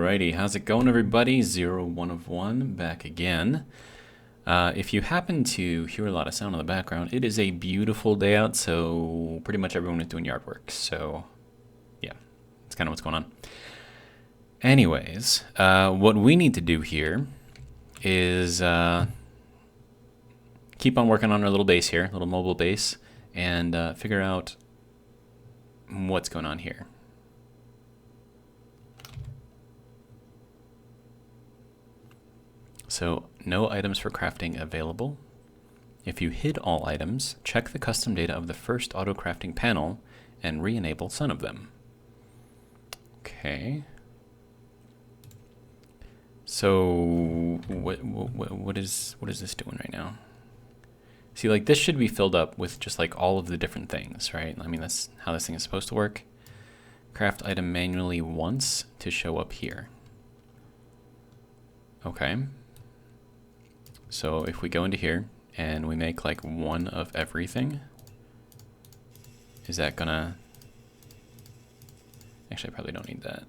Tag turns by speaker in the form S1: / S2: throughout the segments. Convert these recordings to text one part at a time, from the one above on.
S1: Alrighty, how's it going, everybody? 1 of 1 back again. If you happen to hear a lot of sound in the background, it is a beautiful day out, so pretty much everyone is doing yard work. So, yeah, that's kind of what's going on. Anyways, what we need to do here is keep on working on our little base here, little mobile base, and figure out what's going on here. So, no items for crafting available. If you hid all items, check the custom data of the first auto crafting panel and re-enable some of them. Okay. So, what is this doing right now? See, like, this should be filled up with just like all of the different things, right? I mean, that's how this thing is supposed to work. Craft item manually once to show up here. Okay. So if we go into here and we make like one of everything, is that gonna... Actually, I probably don't need that.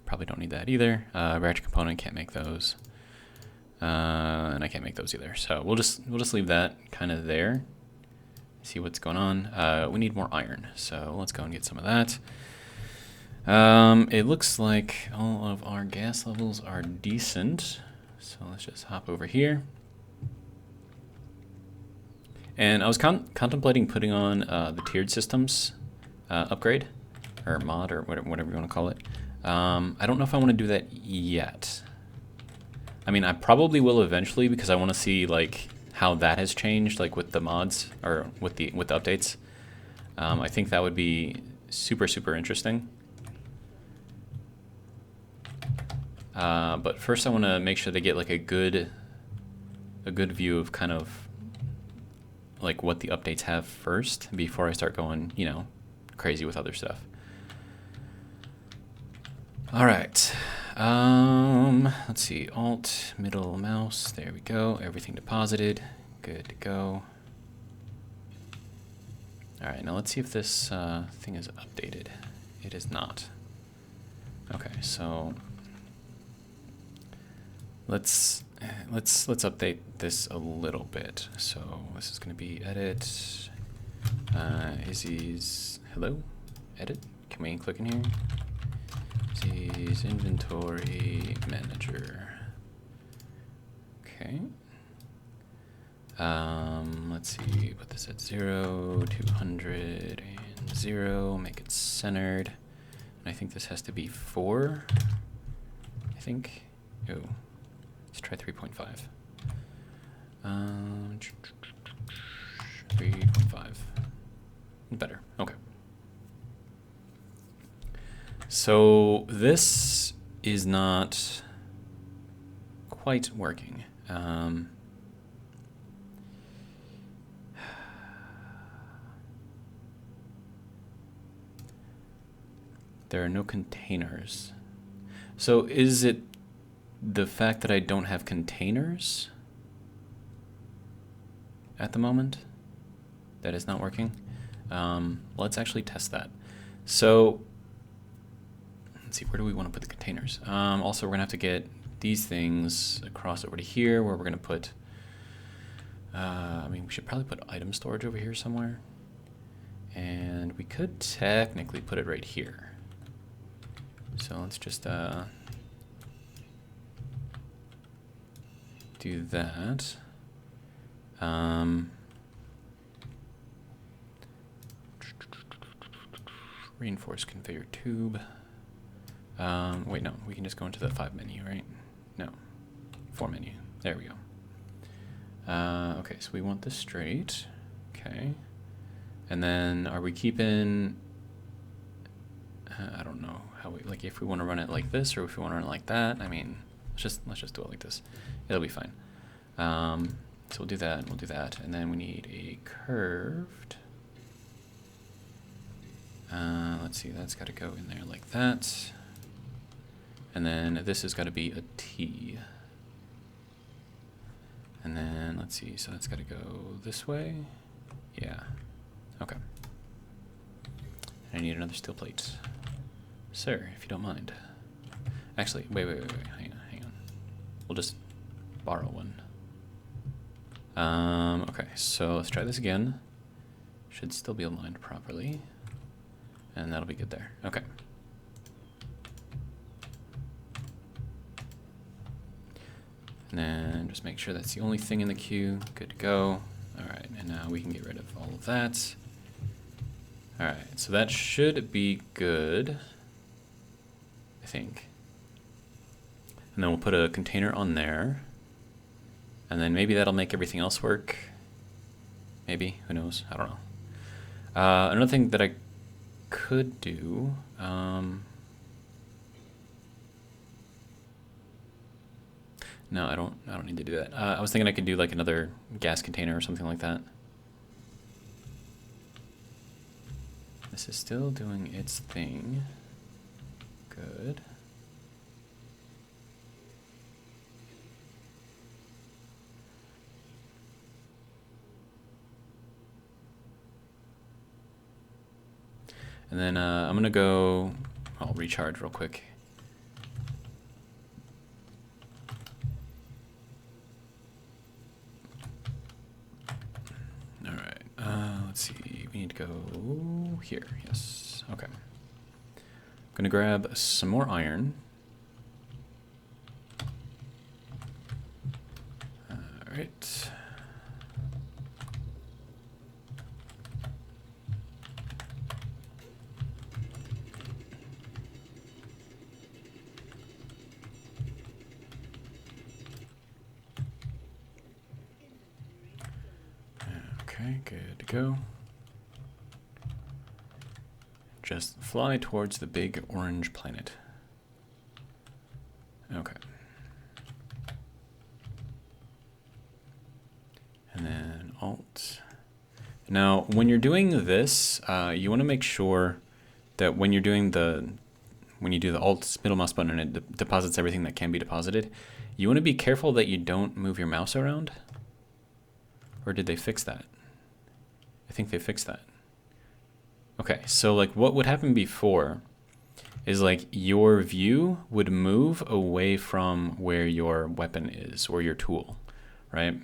S1: Probably don't need that either. Ratchet component, can't make those. And I can't make those either. So we'll just leave that kind of there. See what's going on. We need more iron, so let's go and get some of that. It looks like all of our gas levels are decent. So let's just hop over here. And I was contemplating putting on the tiered systems upgrade, or mod, or whatever you want to call it. I don't know if I want to do that yet. I mean, I probably will eventually, because I want to see like how that has changed, like with the mods or with the updates. I think that would be super interesting. But first I want to make sure they get like a good view of kind of like what the updates have first before I start going, you know, crazy with other stuff. All right. Let's see, Alt, middle mouse, there we go. Everything deposited, good to go. All right, now let's see if this thing is updated. It is not. Okay, so let's update this a little bit. So this is going to be edit. Izzy's hello, edit. Can we click in here? Izzy's inventory manager. Okay. Let's see. Put this at 0, 200, and 0. Make it centered. And I think this has to be 4. I think. Oh. Let's try 3.5. 3.5. Better. Okay. So this is not quite working. There are no containers. So is it the fact that I don't have containers at the moment that is not working? Let's actually test that. So let's see, where do we want to put the containers? Also, we're gonna have to get these things across over to here where we're gonna put, I mean, we should probably put item storage over here somewhere. And we could technically put it right here. So let's just do that. Reinforced conveyor tube. Wait, no, we can just go into the 5 menu, right? No, 4 menu. There we go. Okay, so we want this straight. Okay. And then are we keeping, I don't know how we, like if we want to run it like this or if we want to run it like that. I mean, let's just do it like this. It'll be fine. So we'll do that and we'll do that. And then we need a curved. Let's see, that's got to go in there like that. And then this has got to be a T. And then let's see, so that's got to go this way. Yeah. Okay. I need another steel plate. Sir, if you don't mind. Actually, wait, hang on. We'll just borrow one. Okay, so let's try this again. Should still be aligned properly. And that'll be good there. Okay. And then just make sure that's the only thing in the queue. Good to go. All right, and now we can get rid of all of that. All right, so that should be good, I think. And then we'll put a container on there. And then maybe that'll make everything else work. Maybe, who knows? I don't know. Another thing that I could do, no, I don't need to do that. I was thinking I could do like another gas container or something like that. This is still doing its thing. Good. And then I'm gonna go, I'll recharge real quick. All right, let's see, we need to go here, yes, okay. I'm gonna grab some more iron. All right. Okay, good to go. Just fly towards the big orange planet. Okay. And then Alt. Now, when you're doing this, you want to make sure that when you're doing when you do the Alt middle mouse button and it deposits everything that can be deposited, you want to be careful that you don't move your mouse around. Or did they fix that? I think they fixed that. Okay, so like what would happen before is like your view would move away from where your weapon is or your tool, right?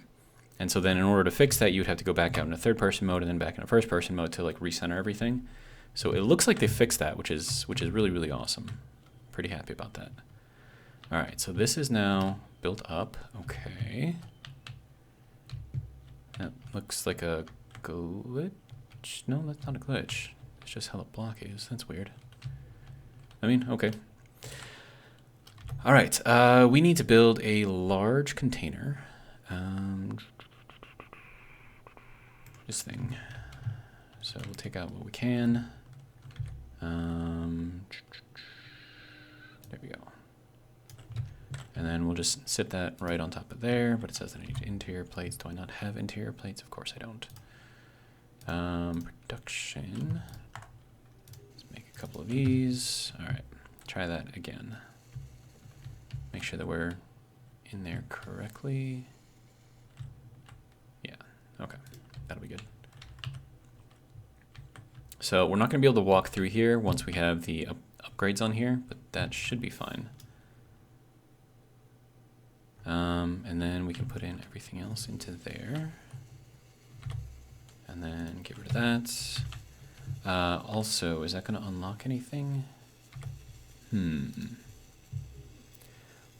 S1: And so then in order to fix that, you'd have to go back out into third person mode and then back into first person mode to like recenter everything. So it looks like they fixed that, which is really, really awesome. Pretty happy about that. All right, so this is now built up. Okay. That looks like a glitch. No, that's not a glitch. It's just how the block is. That's weird. I mean, okay. All right, we need to build a large container. This thing. So we'll take out what we can. There we go. And then we'll just sit that right on top of there, but it says I need interior plates. Do I not have interior plates? Of course I don't. Production. Let's make a couple of these. All right, try that again. Make sure that we're in there correctly. Yeah, okay, that'll be good. So we're not gonna be able to walk through here once we have the upgrades on here, but that should be fine. And then we can put in everything else into there. And then get rid of that. Also, is that going to unlock anything? Let's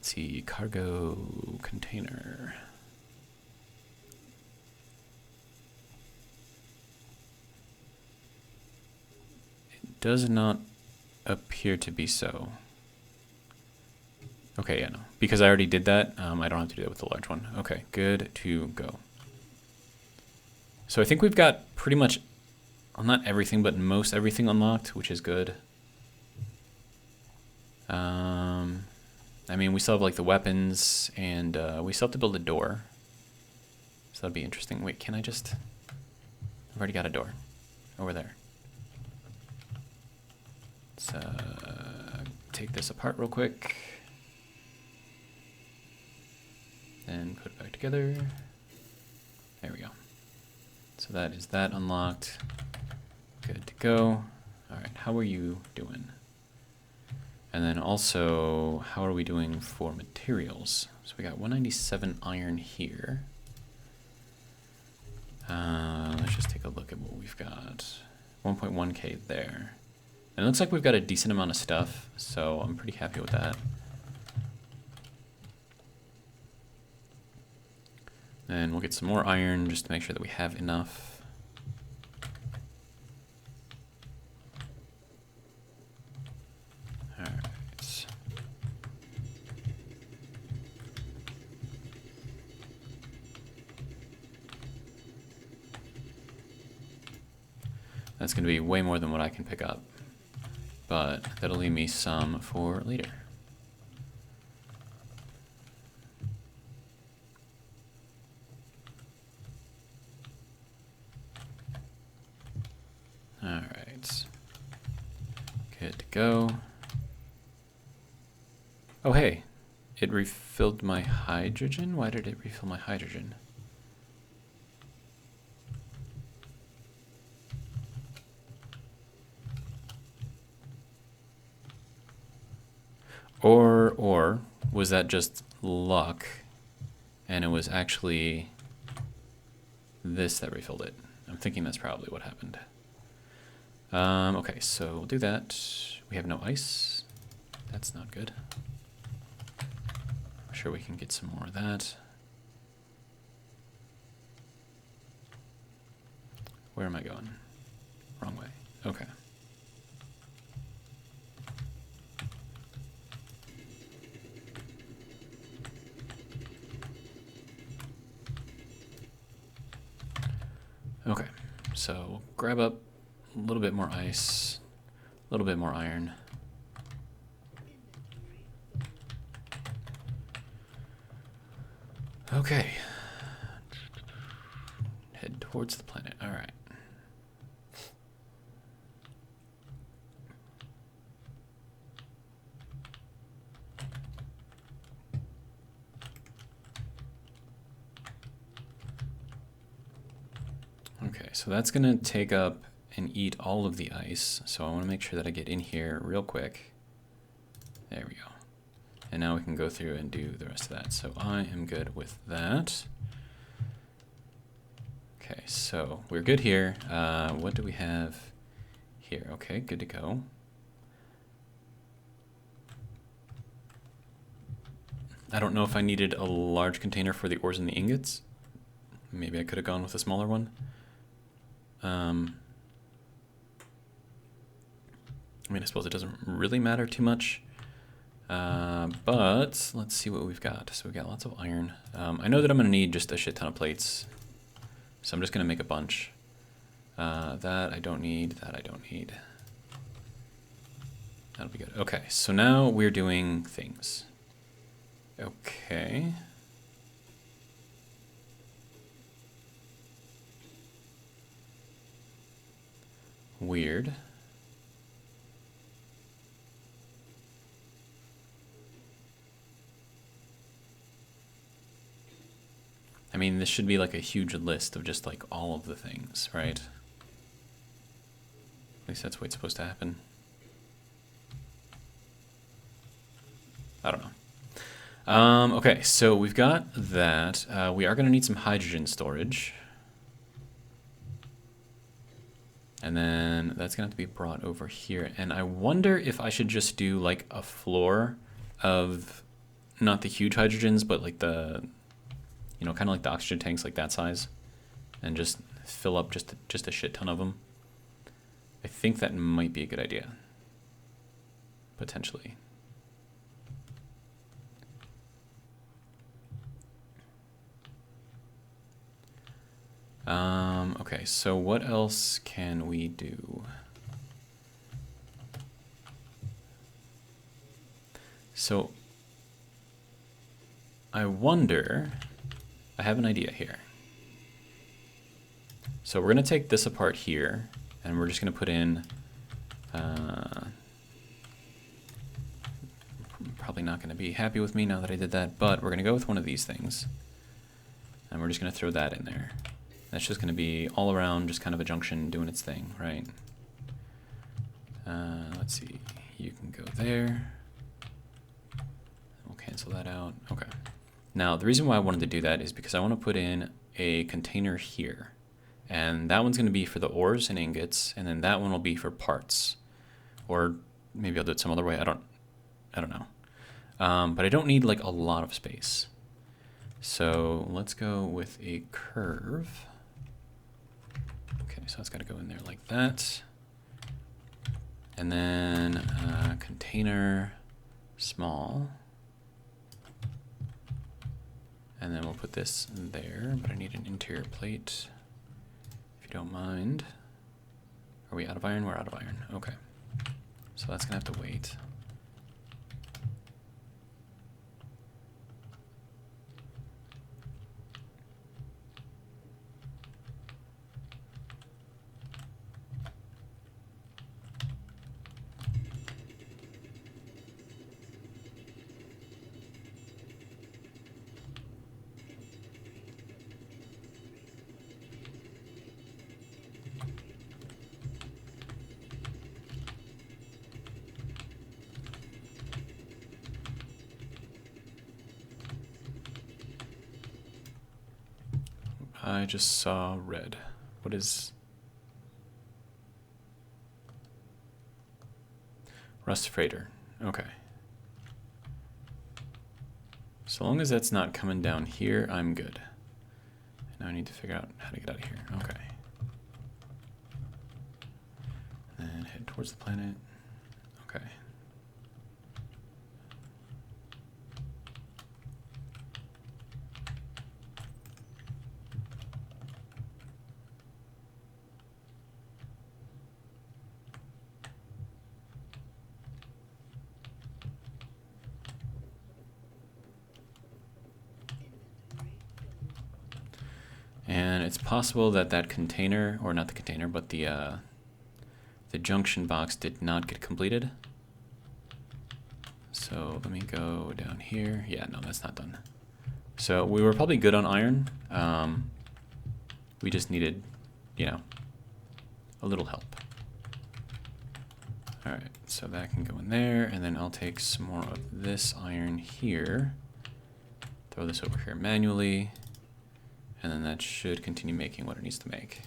S1: see, cargo container. It does not appear to be so. Okay, yeah, no. Because I already did that, I don't have to do that with the large one. Okay, good to go. So I think we've got pretty much, well, not everything, but most everything unlocked, which is good. I mean, we still have like the weapons, and we still have to build a door. So that'd be interesting. Wait, can I just... I've already got a door over there. Let's take this apart real quick. And put it back together. There we go. So that is that unlocked. Good to go. All right, how are you doing? And then also, how are we doing for materials? So we got 197 iron here. Let's just take a look at what we've got. 1.1k there. And it looks like we've got a decent amount of stuff, so I'm pretty happy with that. And we'll get some more iron just to make sure that we have enough. All right. That's going to be way more than what I can pick up, but that'll leave me some for later. All right, good to go. Oh, hey, it refilled my hydrogen? Why did it refill my hydrogen? Or was that just luck and it was actually this that refilled it? I'm thinking that's probably what happened. Okay, so we'll do that. We have no ice. That's not good. I'm sure we can get some more of that. Where am I going? Wrong way. Okay. Okay, so we'll grab up a little bit more ice, a little bit more iron. Okay. Head towards the planet. All right. Okay, so that's going to take up and eat all of the ice. So I want to make sure that I get in here real quick. There we go. And now we can go through and do the rest of that. So I am good with that. Okay, so we're good here. What do we have here? Okay, good to go. I don't know if I needed a large container for the ores and the ingots. Maybe I could have gone with a smaller one. I mean, I suppose it doesn't really matter too much. But let's see what we've got. So we've got lots of iron. I know that I'm going to need just a shit ton of plates. So I'm just going to make a bunch. That I don't need. That I don't need. That'll be good. Okay, so now we're doing things. Okay. Weird. I mean, this should be like a huge list of just like all of the things, right? At least that's the way it's supposed to happen. I don't know. Okay, so we've got that. We are going to need some hydrogen storage. And then that's going to have to be brought over here. And I wonder if I should just do like a floor of not the huge hydrogens, but like the, you know, kind of like the oxygen tanks, like that size. And just fill up just a shit ton of them. I think that might be a good idea. Potentially. Okay, so what else can we do? So I wonder, I have an idea here. So we're going to take this apart here, and we're just going to put in, probably not going to be happy with me now that I did that, but we're going to go with one of these things. And we're just going to throw that in there. That's just going to be all around, just kind of a junction doing its thing, right? Let's see, you can go there. cancel that out. Okay. Now, the reason why I wanted to do that is because I want to put in a container here. And that one's going to be for the ores and ingots, and then that one will be for parts. Or maybe I'll do it some other way. I don't know. But I don't need like a lot of space. So let's go with a curve. Okay, so it's got to go in there like that. And then container small. And then we'll put this in there, but I need an interior plate, if you don't mind. Are we out of iron? We're out of iron. Okay. So that's gonna have to wait. I just saw red. What is... Rust freighter. Okay. So long as that's not coming down here, I'm good. Now I need to figure out how to get out of here. Okay. And head towards the planet. Okay. And it's possible that that container, or not the container, but the junction box did not get completed. So let me go down here. Yeah, no, that's not done. So we were probably good on iron. We just needed, you know, a little help. All right, so that can go in there, and then I'll take some more of this iron here. Throw this over here manually. And then that should continue making what it needs to make.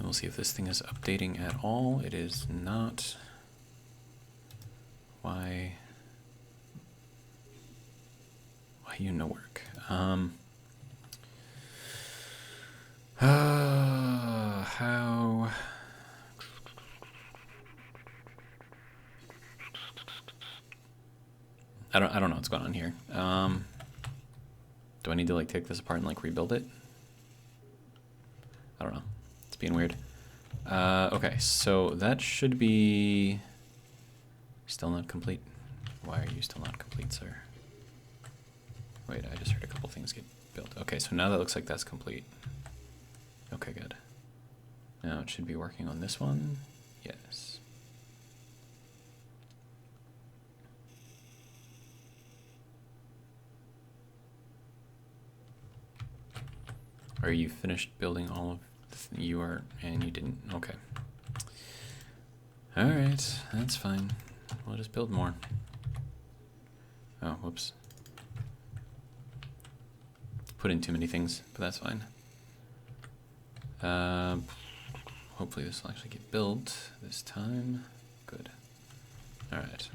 S1: We'll see if this thing is updating at all. It is not. Why you no work? How? I don't know what's going on here. Do I need to like take this apart and like rebuild it? I don't know. It's being weird. Okay, so that should be still not complete. Why are you still not complete, sir? Wait, I just heard a couple things get built. Okay, so now that looks like that's complete. Okay, good. Now it should be working on this one. Yes. Are you finished building all of the you are, and you didn't? Okay. Alright, that's fine. We'll just build more. Oh, whoops. Put in too many things, but that's fine. Hopefully this will actually get built this time. Good. Alright.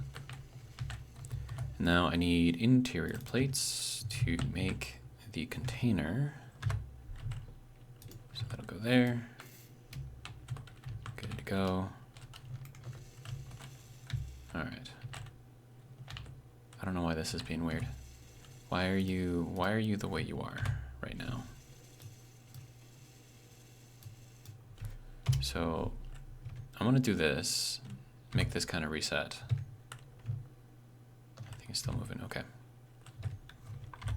S1: Now I need interior plates to make the container. So that'll go there. Good to go. Alright. I don't know why this is being weird. Why are you the way you are right now? So I'm gonna do this, make this kind of reset. I think it's still moving, okay.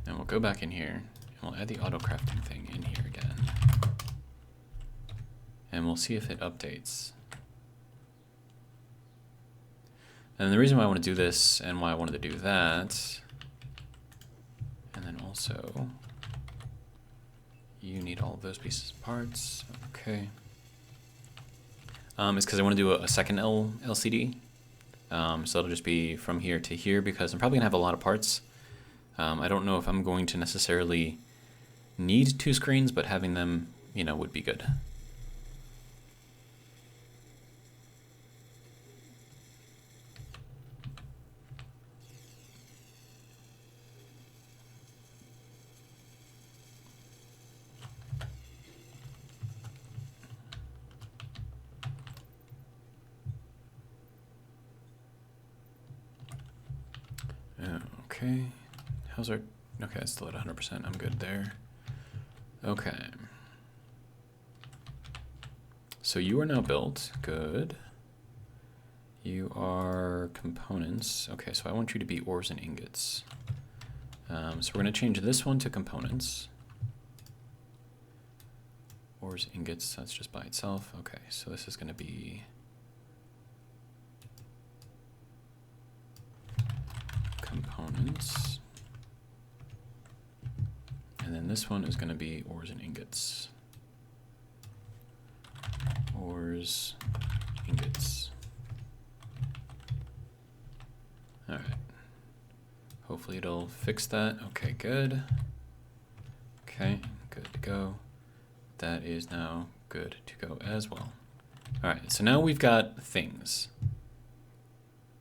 S1: And we'll go back in here and we'll add the auto crafting thing in here again. and we'll see if it updates. And the reason why I want to do this and why I wanted to do that, and then also you need all of those pieces of parts, okay, is because I want to do a second LCD. So it'll just be from here to here because I'm probably gonna have a lot of parts. I don't know if I'm going to necessarily need 2 screens, but having them, you know, would be good. Okay, how's our, okay, it's still at 100%, I'm good there. Okay. So you are now built, good. You are components, okay, so I want you to be ores and ingots. So we're gonna change this one to components. Ores, ingots, that's just by itself. Okay, so this is gonna be components, and then this one is going to be ores and ingots. Ores, ingots. All right. Hopefully it'll fix that. Okay, good. Okay, good to go. That is now good to go as well. All right, so now we've got things.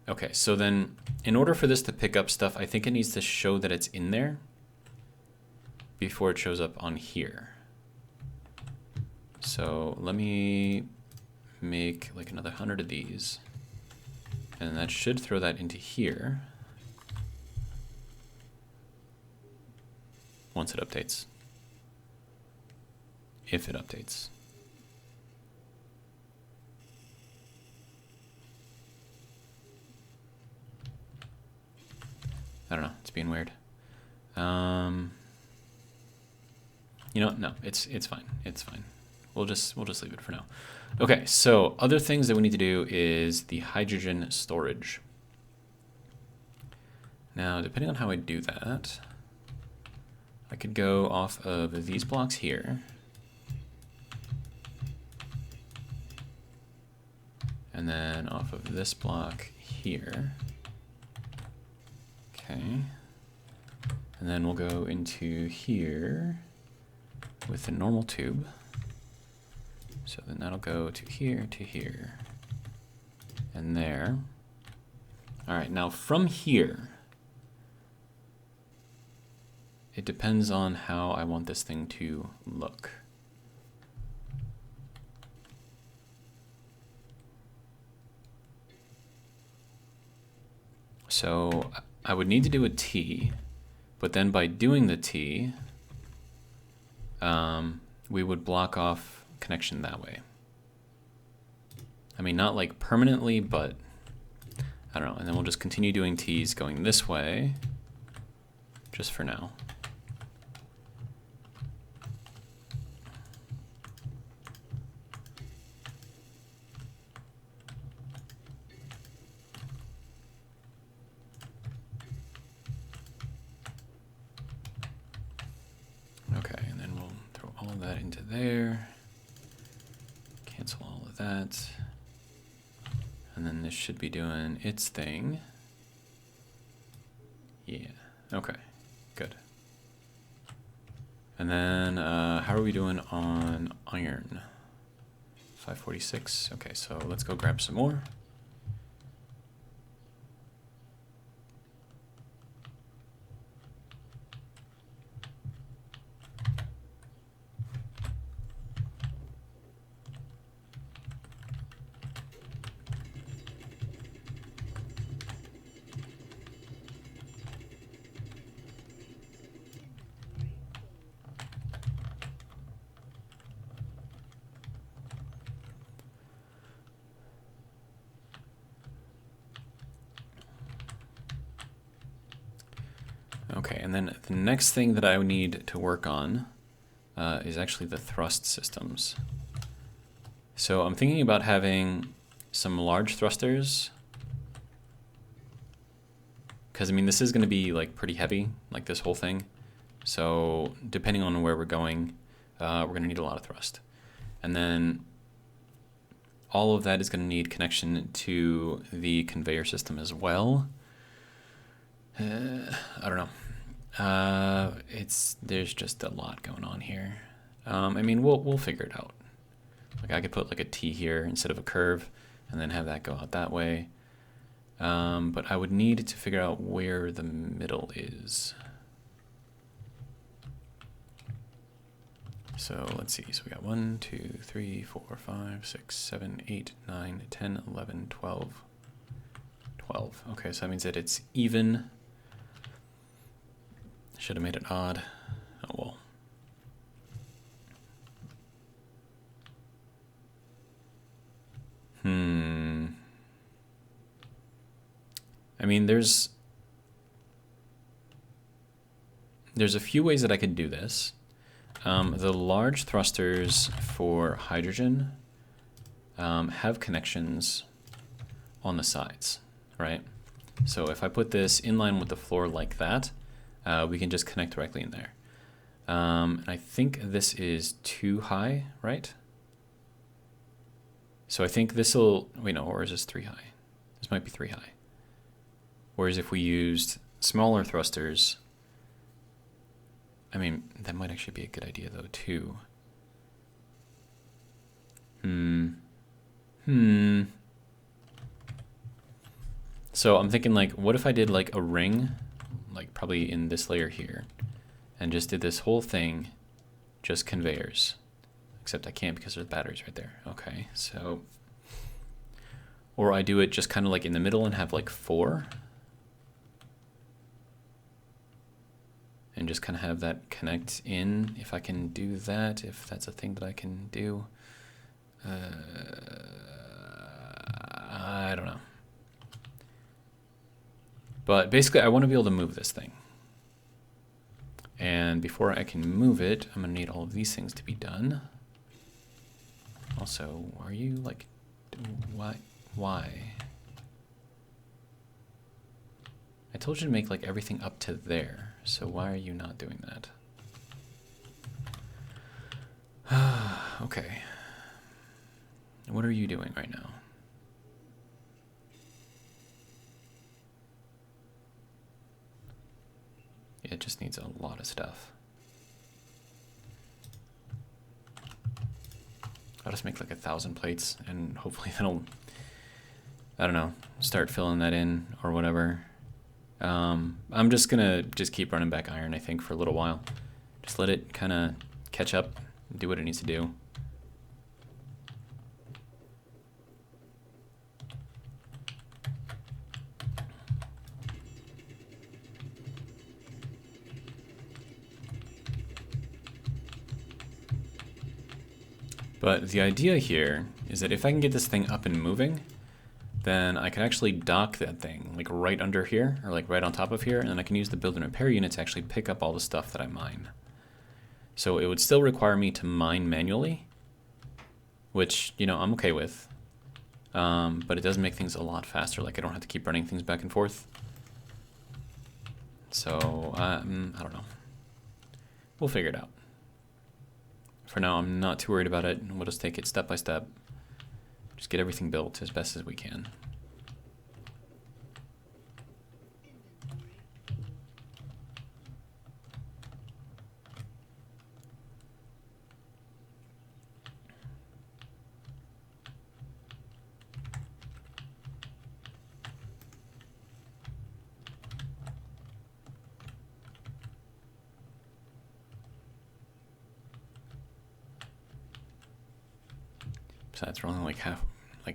S1: Okay, so then in order for this to pick up stuff, I think it needs to show that it's in there before it shows up on here. So let me make like another 100 of these, and that should throw that into here once it updates, if it updates. I don't know, it's being weird. You know what? No, it's fine. It's fine. We'll just leave it for now. Okay, so other things that we need to do is the hydrogen storage. Now, depending on how I do that, I could go off of these blocks here. And then off of this block here. Okay, and then we'll go into here with a normal tube. So then that'll go to here, and there. All right, now from here, it depends on how I want this thing to look. So I would need to do a T, but then by doing the T, we would block off connection that way. I mean, not like permanently, but I don't know. And then we'll just continue doing T's going this way, just for now. Okay, and then we'll throw all of that into there. Cancel all of that. And then this should be doing its thing. Yeah, okay, good. And then how are we doing on iron? 546, okay, so let's go grab some more. Okay, and then the next thing that I would need to work on is actually the thrust systems. So I'm thinking about having some large thrusters, because I mean this is going to be like pretty heavy, like this whole thing. So depending on where we're going, we're going to need a lot of thrust. And then all of that is going to need connection to the conveyor system as well. I don't know. There's just a lot going on here. I mean, we'll figure it out. Like I could put like a T here instead of a curve, and then have that go out that way. But I would need to figure out where the middle is. So let's see. So we got 1, 2, 3, 4, 5, 6, 7, 8, 9, 10, 11, 12. 12. Okay, so that means that it's even. Should have made it odd. Oh well. I mean, there's a few ways that I could do this. The large thrusters for hydrogen have connections on the sides, right? So if I put this in line with the floor like that, we can just connect directly in there. And I think this is too high, right? So I think this will, wait, no, or is this 3 high? This might be 3 high. Whereas if we used smaller thrusters, I mean, that might actually be a good idea though, too. So I'm thinking like, what if I did like a ring, like probably in this layer here, and just did this whole thing, just conveyors. Except I can't because there's batteries right there. Okay, so, or I do it just kind of like in the middle and have like 4. And just kind of have that connect in, if I can do that, if that's a thing that I can do. I don't know. But basically, I want to be able to move this thing. And before I can move it, I'm going to need all of these things to be done. Also, are you like, why? I told you to make like everything up to there. So why are you not doing that? Okay. What are you doing right now? It just needs a lot of stuff. I'll just make like 1,000 plates and hopefully that'll, I don't know, start filling that in or whatever. I'm just gonna keep running back iron, I think, for a little while. Just let it kind of catch up and do what it needs to do. But the idea here is that if I can get this thing up and moving, then I can actually dock that thing like right under here, or like right on top of here, and then I can use the build and repair unit to actually pick up all the stuff that I mine. So it would still require me to mine manually, which, you know, I'm okay with. But it does make things a lot faster, like I don't have to keep running things back and forth. So, I don't know. We'll figure it out. For now, I'm not too worried about it. We'll just take it step by step. Just get everything built as best as we can. Besides, we're only like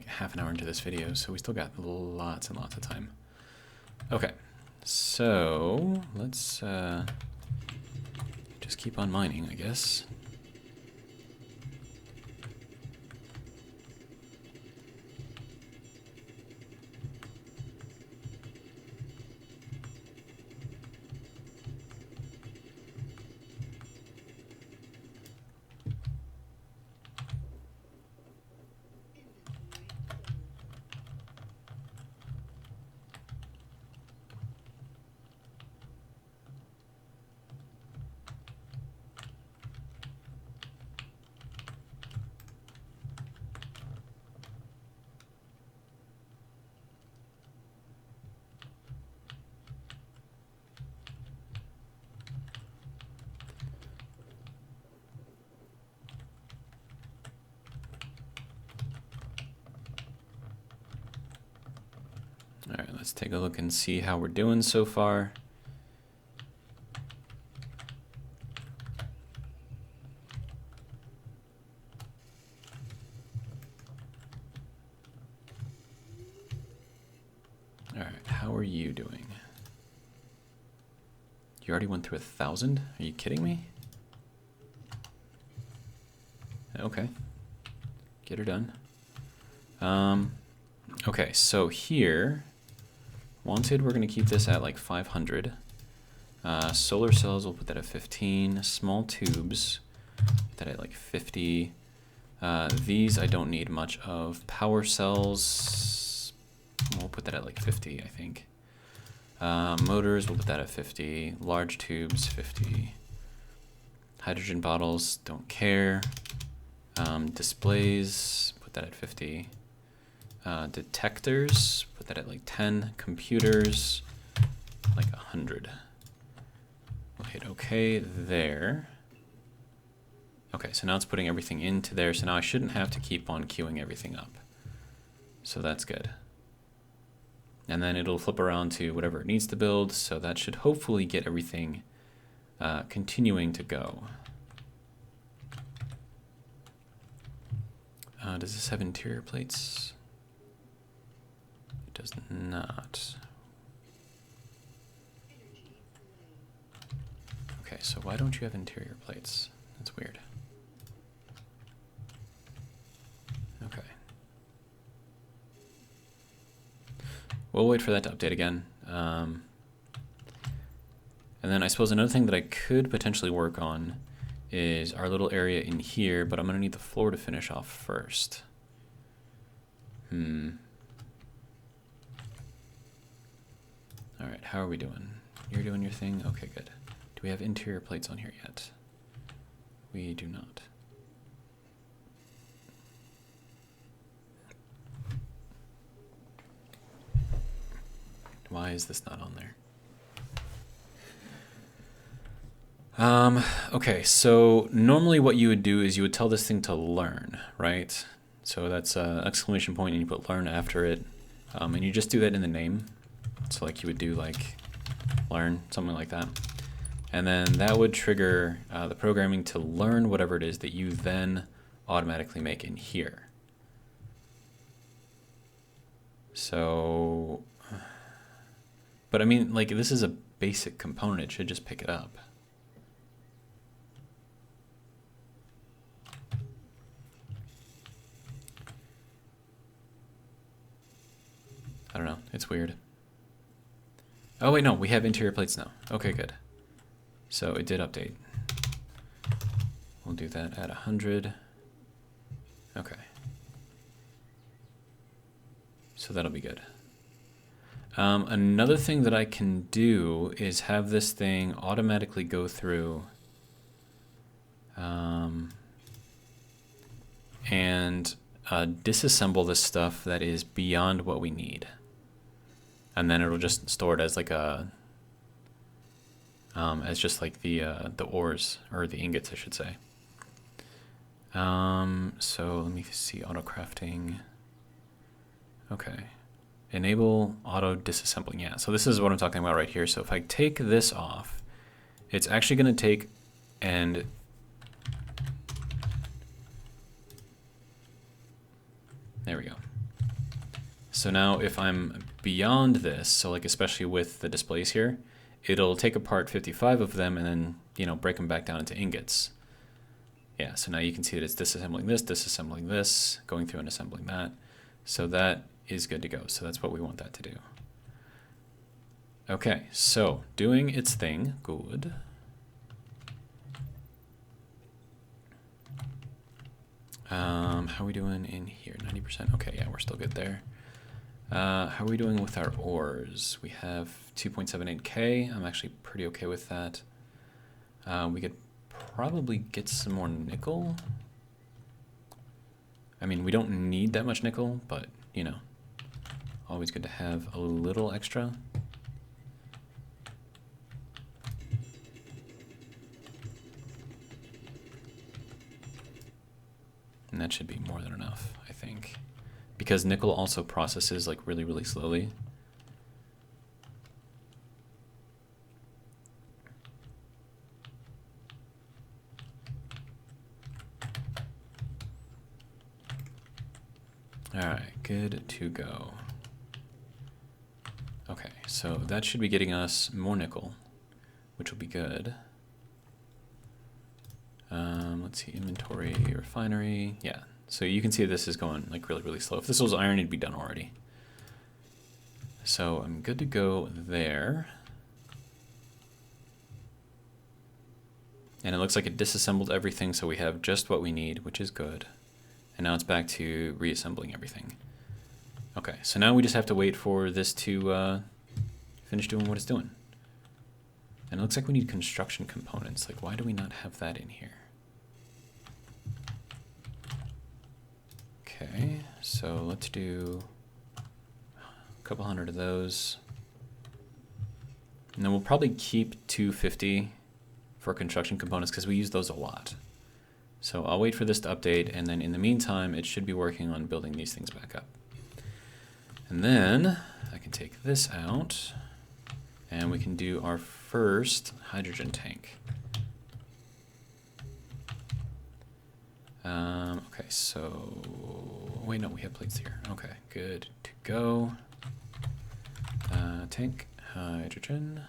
S1: half an hour into this video, so we still got lots and lots of time. Okay, so let's just keep on mining, I guess. All right, let's take a look and see how we're doing so far. All right, how are you doing? You already went through 1,000? Are you kidding me? Okay, get her done. Okay, so here, wanted, we're gonna keep this at like 500. Solar cells, we'll put that at 15. Small tubes, put that at like 50. These I don't need much of. Power cells, we'll put that at like 50, I think. Motors, we'll put that at 50. Large tubes, 50. Hydrogen bottles, don't care. Displays, put that at 50. Detectors, put that at like 10. Computers, like 100. We'll hit OK there. Okay, so now it's putting everything into there, so now I shouldn't have to keep on queuing everything up. So that's good. And then it'll flip around to whatever it needs to build, so that should hopefully get everything continuing to go. Does this have interior plates? It does not. Okay, so why don't you have interior plates? That's weird. Okay. We'll wait for that to update again. And then I suppose another thing that I could potentially work on is our little area in here, but I'm going to need the floor to finish off first. Alright, how are we doing? You're doing your thing? Okay, good. Do we have interior plates on here yet? We do not. Why is this not on there? Okay, so normally what you would do is you would tell this thing to learn, right? So that's exclamation point and you put learn after it. And you just do that in the name. So like you would do like learn, something like that. And then that would trigger the programming to learn whatever it is that you then automatically make in here. So, but I mean, like this is a basic component, it should just pick it up. I don't know, it's weird. Oh wait, no, we have interior plates now. Okay, good. So it did update. We'll do that at 100. Okay. So that'll be good. Another thing that I can do is have this thing automatically go through and disassemble the stuff that is beyond what we need. And then it'll just store it as like a as just like the ores, or the ingots I should say. So let me see, auto crafting. Okay, enable auto disassembling. Yeah, so this is what I'm talking about right here. So if I take this off, it's actually going to take and there we go. So now if I'm beyond this, so like especially with the displays here, it'll take apart 55 of them and then, you know, break them back down into ingots. Yeah, so now you can see that it's disassembling this, going through and assembling that. So that is good to go. So that's what we want that to do. Okay, so doing its thing, good. How are we doing in here? 90%. Okay, yeah, we're still good there. How are we doing with our ores? We have 2.78K. I'm actually pretty okay with that. We could probably get some more nickel. I mean, we don't need that much nickel, but, you know, always good to have a little extra. And that should be more than enough, I think. Because nickel also processes like really, really slowly. Alright, good to go. Okay, so that should be getting us more nickel, which will be good. Let's see, inventory, refinery. Yeah, so you can see this is going like really, really slow. If this was iron, it'd be done already. So I'm good to go there. And it looks like it disassembled everything, so we have just what we need, which is good. And now it's back to reassembling everything. Okay, so now we just have to wait for this to finish doing what it's doing. And it looks like we need construction components. Like, why do we not have that in here? Okay, so let's do a couple hundred of those. And then we'll probably keep 250 for construction components because we use those a lot. So I'll wait for this to update, and then in the meantime, it should be working on building these things back up. And then I can take this out, and we can do our first hydrogen tank. Okay, so, wait, no, we have plates here. Okay, good to go. Tank, hydrogen.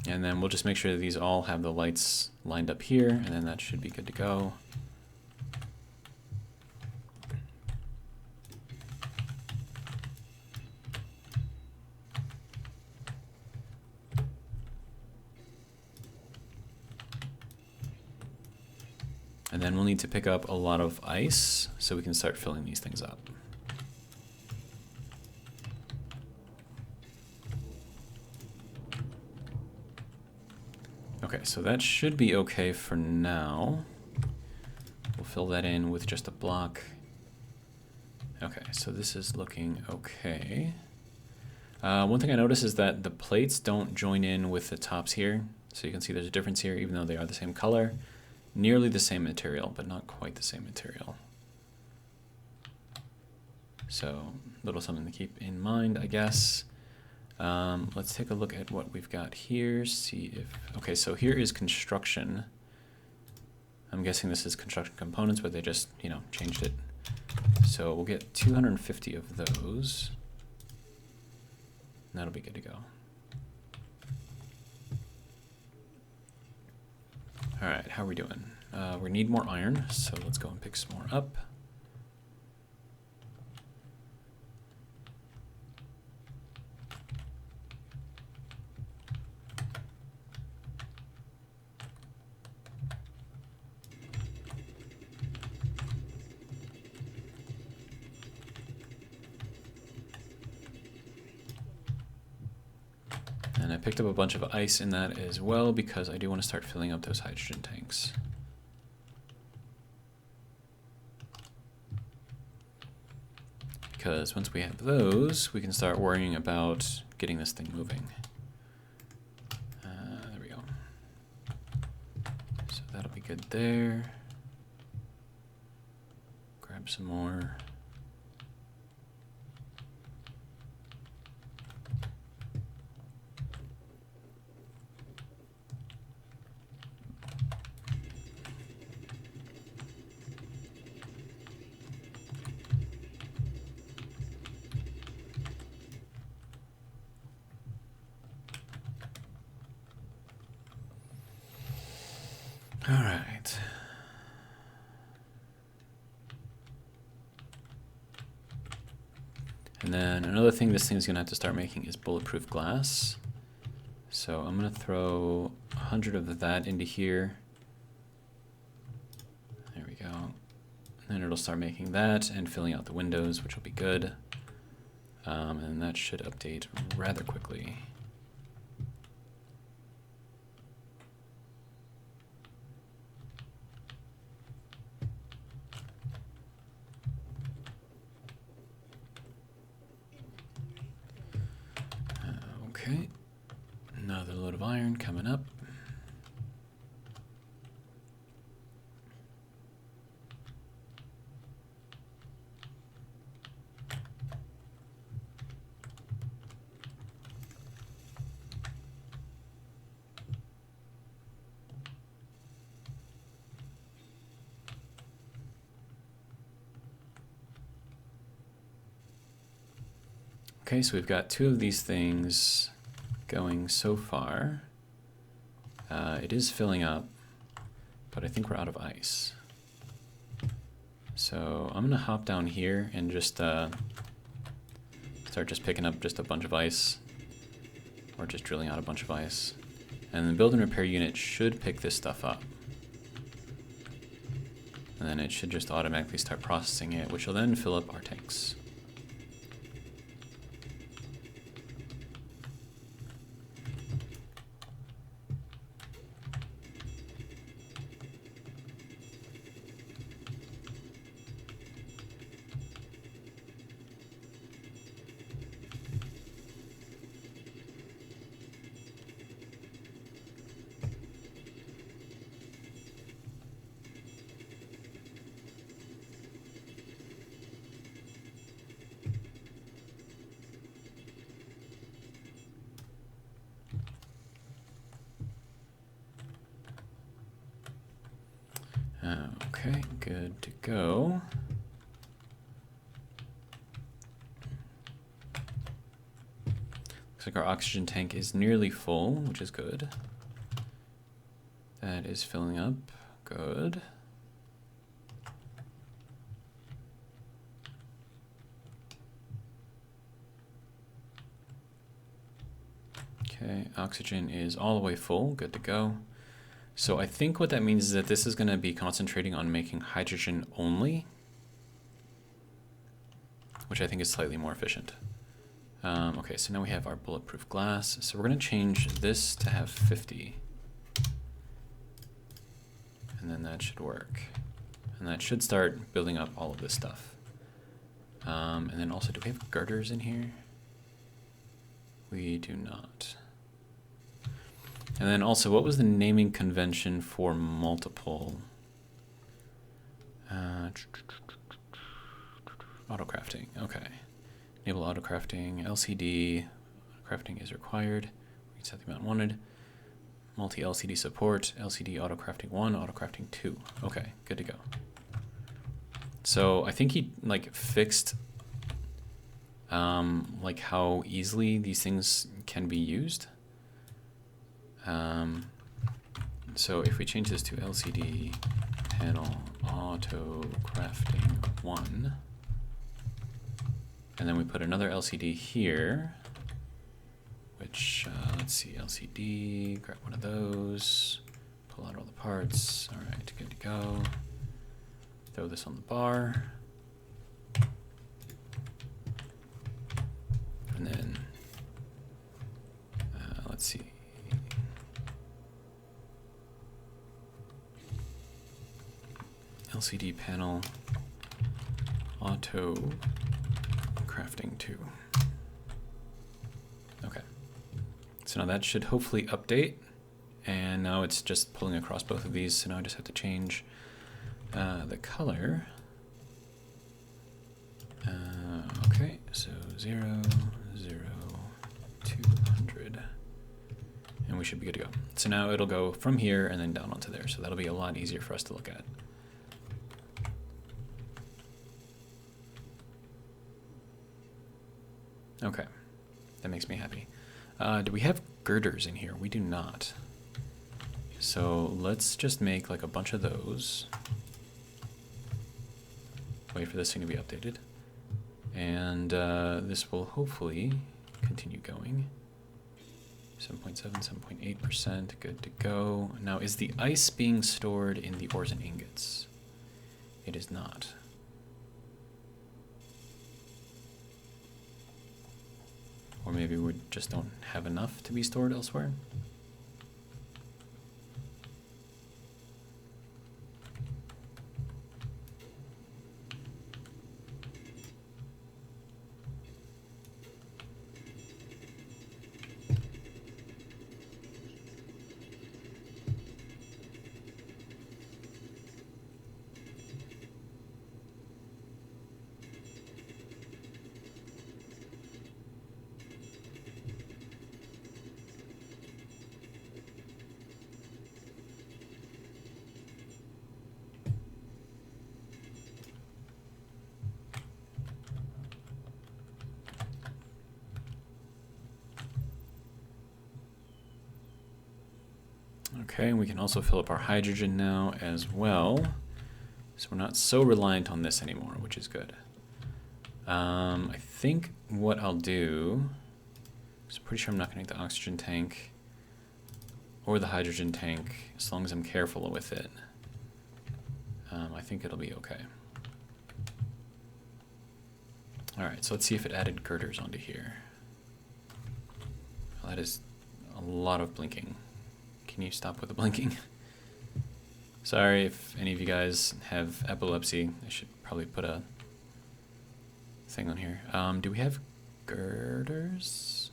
S1: And then we'll just make sure that these all have the lights lined up here, and then that should be good to go. And then we'll need to pick up a lot of ice so we can start filling these things up. Okay, so that should be okay for now. We'll fill that in with just a block. Okay, so this is looking okay. One thing I noticed is that the plates don't join in with the tops here. So you can see there's a difference here, even though they are the same color. Nearly the same material, but not quite the same material. So, a little something to keep in mind, I guess. Let's take a look at what we've got here, see if... Okay, so here is construction. I'm guessing this is construction components, but they just, you know, changed it. So we'll get 250 of those. And that'll be good to go. Alright, how are we doing? We need more iron, so let's go and pick some more up. And I picked up a bunch of ice in that as well because I do want to start filling up those hydrogen tanks. Because once we have those, we can start worrying about getting this thing moving. There we go. So that'll be good there. Grab some more. All right. And then another thing this thing's gonna have to start making is bulletproof glass. So I'm gonna throw 100 of that into here. There we go. And then it'll start making that and filling out the windows, which will be good. And that should update rather quickly. Okay, another load of iron coming up. Okay, so we've got 2 of these things going so far. It is filling up, but I think we're out of ice. So I'm gonna hop down here and just start just picking up just a bunch of ice, or just drilling out a bunch of ice. And the build and repair unit should pick this stuff up. And then it should just automatically start processing it, which will then fill up our tanks. Okay, good to go. Looks like our oxygen tank is nearly full, which is good. That is filling up. Good. Okay, oxygen is all the way full. Good to go. So I think what that means is that this is going to be concentrating on making hydrogen only, which I think is slightly more efficient. Okay, so now we have our bulletproof glass. So we're going to change this to have 50. And then that should work. And that should start building up all of this stuff. And then also, do we have girders in here? We do not. And then also, what was the naming convention for multiple? Auto-crafting, okay. Enable auto-crafting, LCD, crafting is required. We can set the amount wanted. Multi-LCD support, LCD auto-crafting 1, auto-crafting 2. Okay, good to go. So I think he like fixed like how easily these things can be used. So if we change this to LCD panel auto crafting 1, and then we put another LCD here, which let's see, LCD, grab one of those, pull out all the parts. All right, good to go. Throw this on the bar, and then let's see. LCD panel auto crafting 2. Okay, so now that should hopefully update, and now it's just pulling across both of these. So now I just have to change the color. Okay, so 0, 0, 200, and we should be good to go. So now it'll go from here and then down onto there, so that'll be a lot easier for us to look at. Okay, that makes me happy. Do we have girders in here? We do not. So let's just make like a bunch of those. Wait for this thing to be updated. And this will hopefully continue going. 7.7, 7.8%, good to go. Now, is the ice being stored in the ores and ingots? It is not. Or maybe we just don't have enough to be stored elsewhere. Okay, we can also fill up our hydrogen now as well. So we're not so reliant on this anymore, which is good. I think what I'll do is I'm pretty sure I'm not going to need the oxygen tank or the hydrogen tank as long as I'm careful with it. I think it'll be okay. Alright, so let's see if it added girders onto here. Well, that is a lot of blinking. Can you stop with the blinking? Sorry if any of you guys have epilepsy. I should probably put a thing on here. Do we have girders?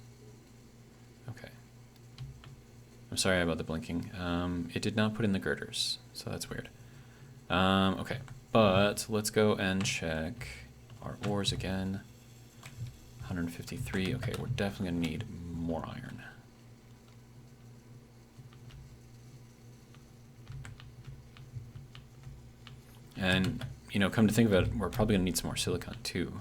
S1: Okay. I'm sorry about the blinking. It did not put in the girders, so that's weird. Okay, but let's go and check our ores again. 153. Okay, we're definitely going to need more iron. And, you know, come to think of it, we're probably going to need some more silicon too.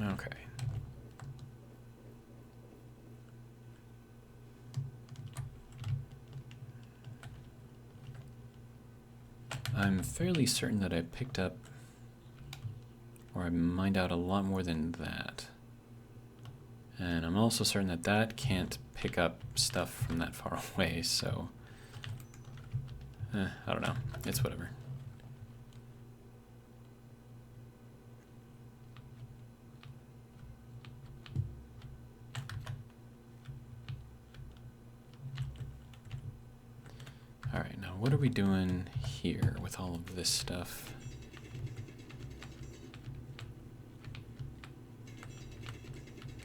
S1: Okay. I'm fairly certain that I picked up, or I mined out a lot more than that. And I'm also certain that that can't pick up stuff from that far away, so I don't know. It's whatever. Alright, now what are we doing here with all of this stuff?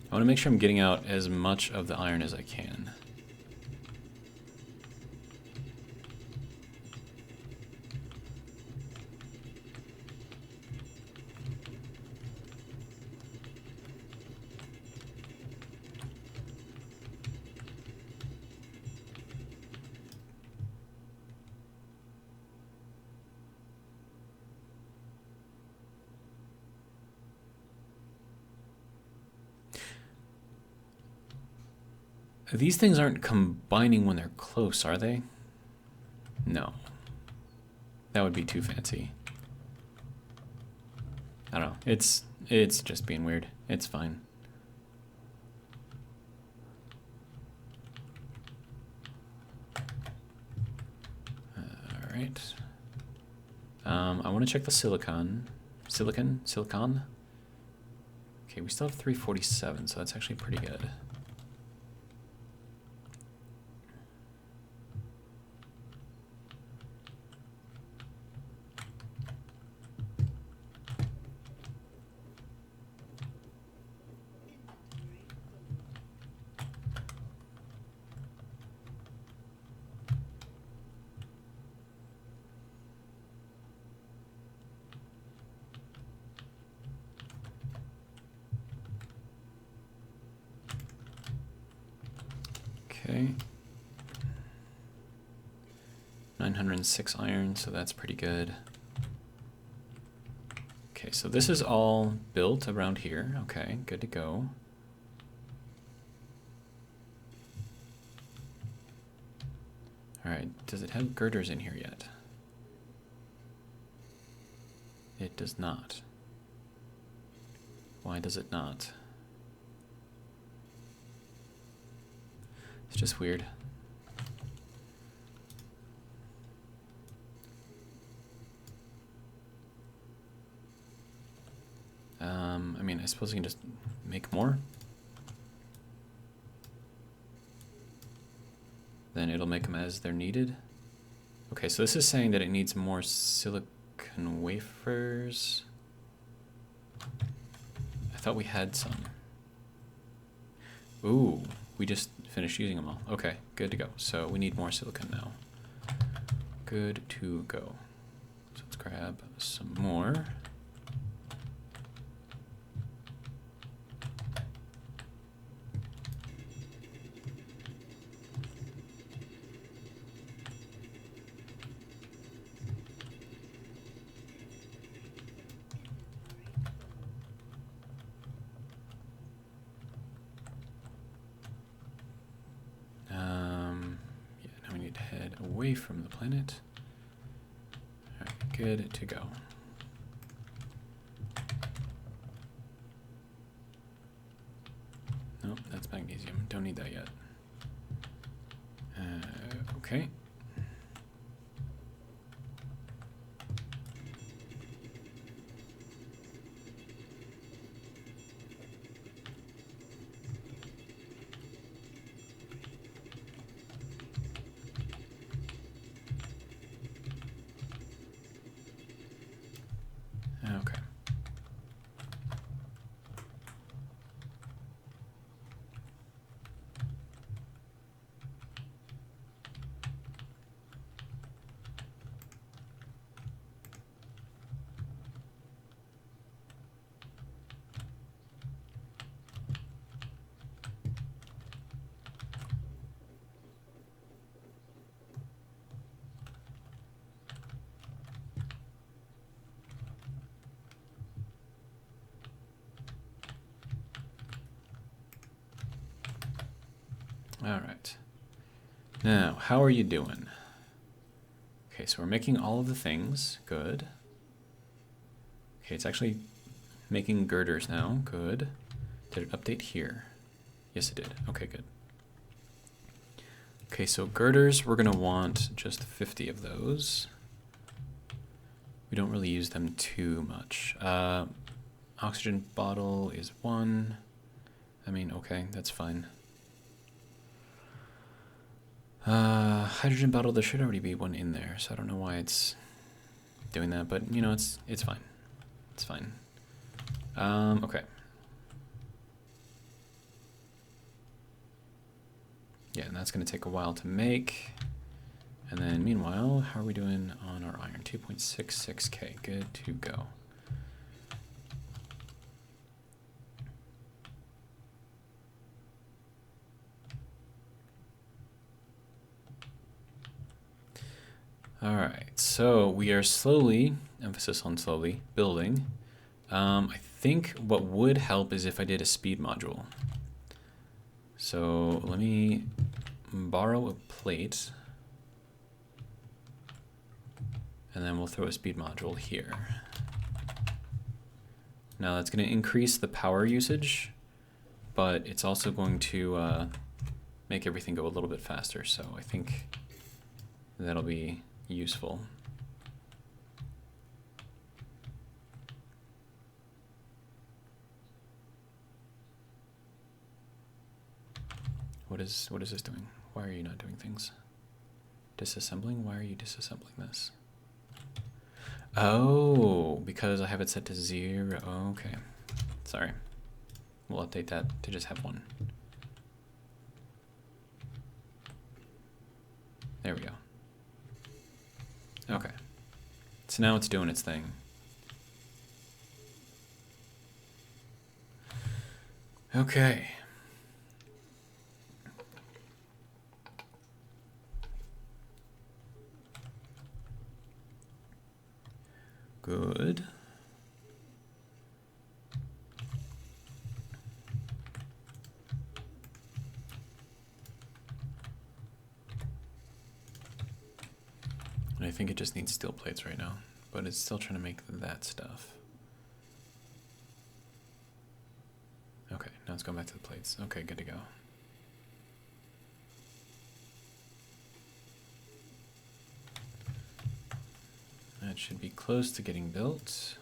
S1: I want to make sure I'm getting out as much of the iron as I can. These things aren't combining when they're close, are they? No. That would be too fancy. I don't know. It's just being weird. It's fine. Alright. I want to check the silicon. Silicon? Okay, we still have 347, so that's actually pretty good. Okay. 906 iron, so that's pretty good. Okay, so this is all built around here. Okay, good to go. Alright, does it have girders in here yet? It does not. Why does it not? It's just weird. I mean, I suppose we can just make more. Then it'll make them as they're needed. Okay, so this is saying that it needs more silicon wafers. I thought we had some. Ooh, we just finished using them all. Okay, good to go. So we need more silicon now. Good to go. So let's grab some more. away from the planet. All right, good to go. Nope, that's magnesium. Don't need that yet. Okay. Okay. All right. Now, how are you doing? Okay, so we're making all of the things. Good. Okay, it's actually making girders now. Good. Did it update here? Yes, it did. Okay, good. Okay, so girders, we're going to want just 50 of those. We don't really use them too much. Oxygen bottle is 1. I mean, okay, that's fine. Hydrogen bottle, there should already be one in there, so I don't know why it's doing that, but you know, it's fine. It's fine. Okay. Yeah, and that's going to take a while to make. And then meanwhile, how are we doing on our iron? 2.66k, good to go. All right, so we are slowly, emphasis on slowly, building. I think what would help is if I did a speed module. So let me borrow a plate, and then we'll throw a speed module here. Now that's going to increase the power usage, but it's also going to make everything go a little bit faster, so I think that'll be useful. What is this doing? Why are you not doing things? Disassembling? Why are you disassembling this? Oh, because I have it set to 0. Okay. Sorry. We'll update that to just have 1. There we go. Okay. So now it's doing its thing. Okay. Good. I think it just needs steel plates right now, but it's still trying to make that stuff. Okay, now it's going back to the plates. Okay, good to go. That should be close to getting built.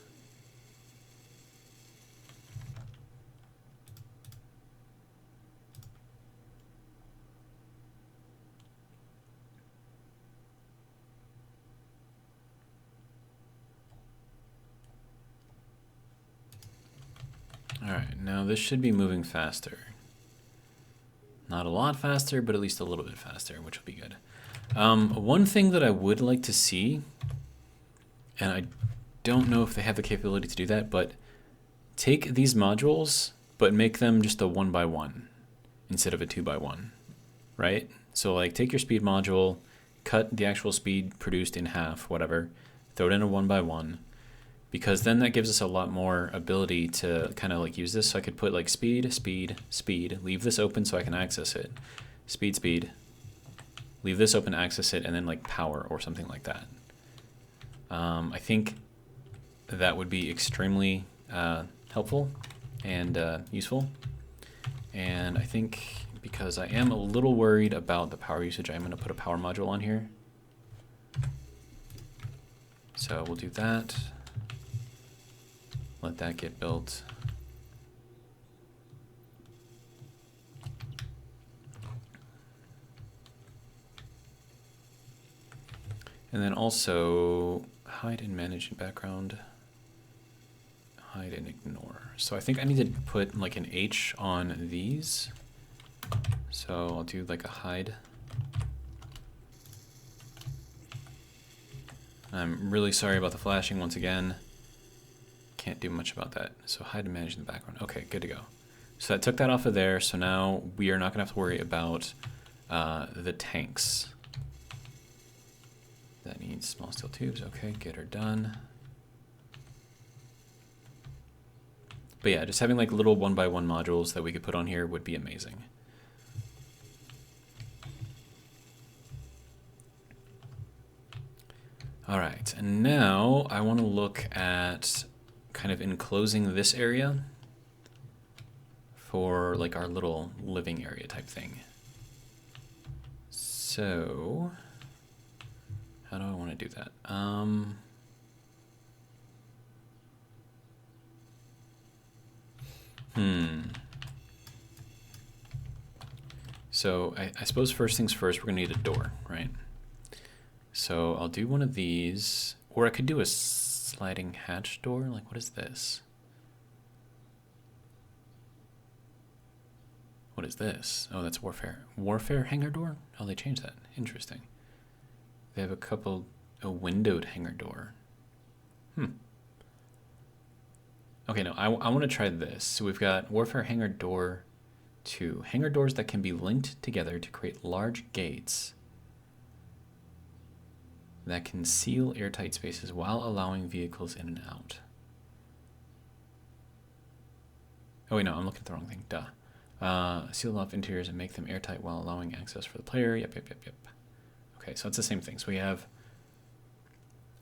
S1: All right, now this should be moving faster. Not a lot faster, but at least a little bit faster, which will be good. One thing that I would like to see, and I don't know if they have the capability to do that, but take these modules, but make them just a 1x1 instead of a 2x1, right? So like take your speed module, cut the actual speed produced in half, whatever, throw it in a 1x1, because then that gives us a lot more ability to kind of like use this. So I could put like speed, speed, speed, leave this open so I can access it. Speed, speed, leave this open, access it, and then like power or something like that. I think that would be extremely helpful and useful. And I think because I am a little worried about the power usage, I'm going to put a power module on here. So we'll do that. Let that get built. And then also hide and manage in background. Hide and ignore. So I think I need to put like an H on these. So I'll do like a hide. I'm really sorry about the flashing once again. Can't do much about that. So hide and manage in the background. Okay, good to go. So that took that off of there. So now we are not gonna have to worry about the tanks. That needs small steel tubes. Okay, get her done. But yeah, just having like little 1x1 modules that we could put on here would be amazing. All right, and now I want to look at kind of enclosing this area for like our little living area type thing. So how do I want to do that? So I suppose first things first, we're gonna need a door, right? So I'll do one of these, or I could do a sliding hatch door. Like, what is this? What is this? Oh, that's warfare. Warfare hangar door? Oh, they changed that. Interesting. They have a windowed hangar door. Okay, no, I want to try this. So we've got warfare hangar door 2. Hangar doors that can be linked together to create large gates that can seal airtight spaces while allowing vehicles in and out. Oh wait, no, I'm looking at the wrong thing. Duh. Seal off interiors and make them airtight while allowing access for the player. Yep. Okay, so it's the same thing. So we have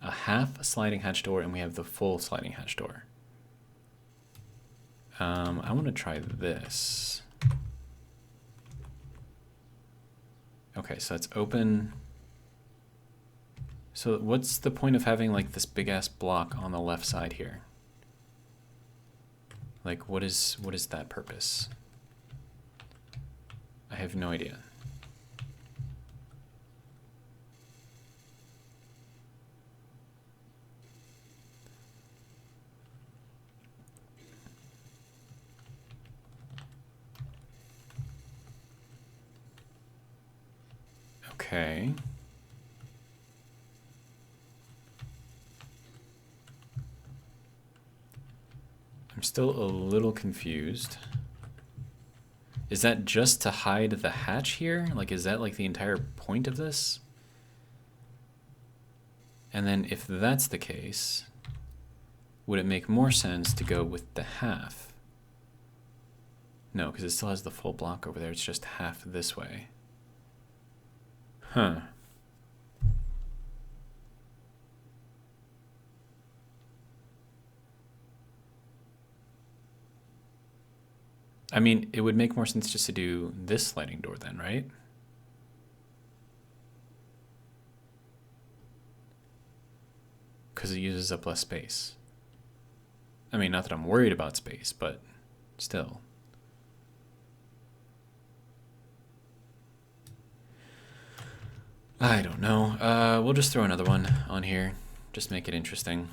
S1: a half sliding hatch door and we have the full sliding hatch door. I want to try this. Okay, so it's open. So what's the point of having like this big ass block on the left side here? Like what is that purpose? I have no idea. Okay. I'm still a little confused. Is that just to hide the hatch here? Like, is that like the entire point of this? And then if that's the case, would it make more sense to go with the half? No, because it still has the full block over there. It's just half this way. Huh. I mean, it would make more sense just to do this sliding door then, right? Because it uses up less space. I mean, not that I'm worried about space, but still. I don't know. We'll just throw another one on here. Just make it interesting.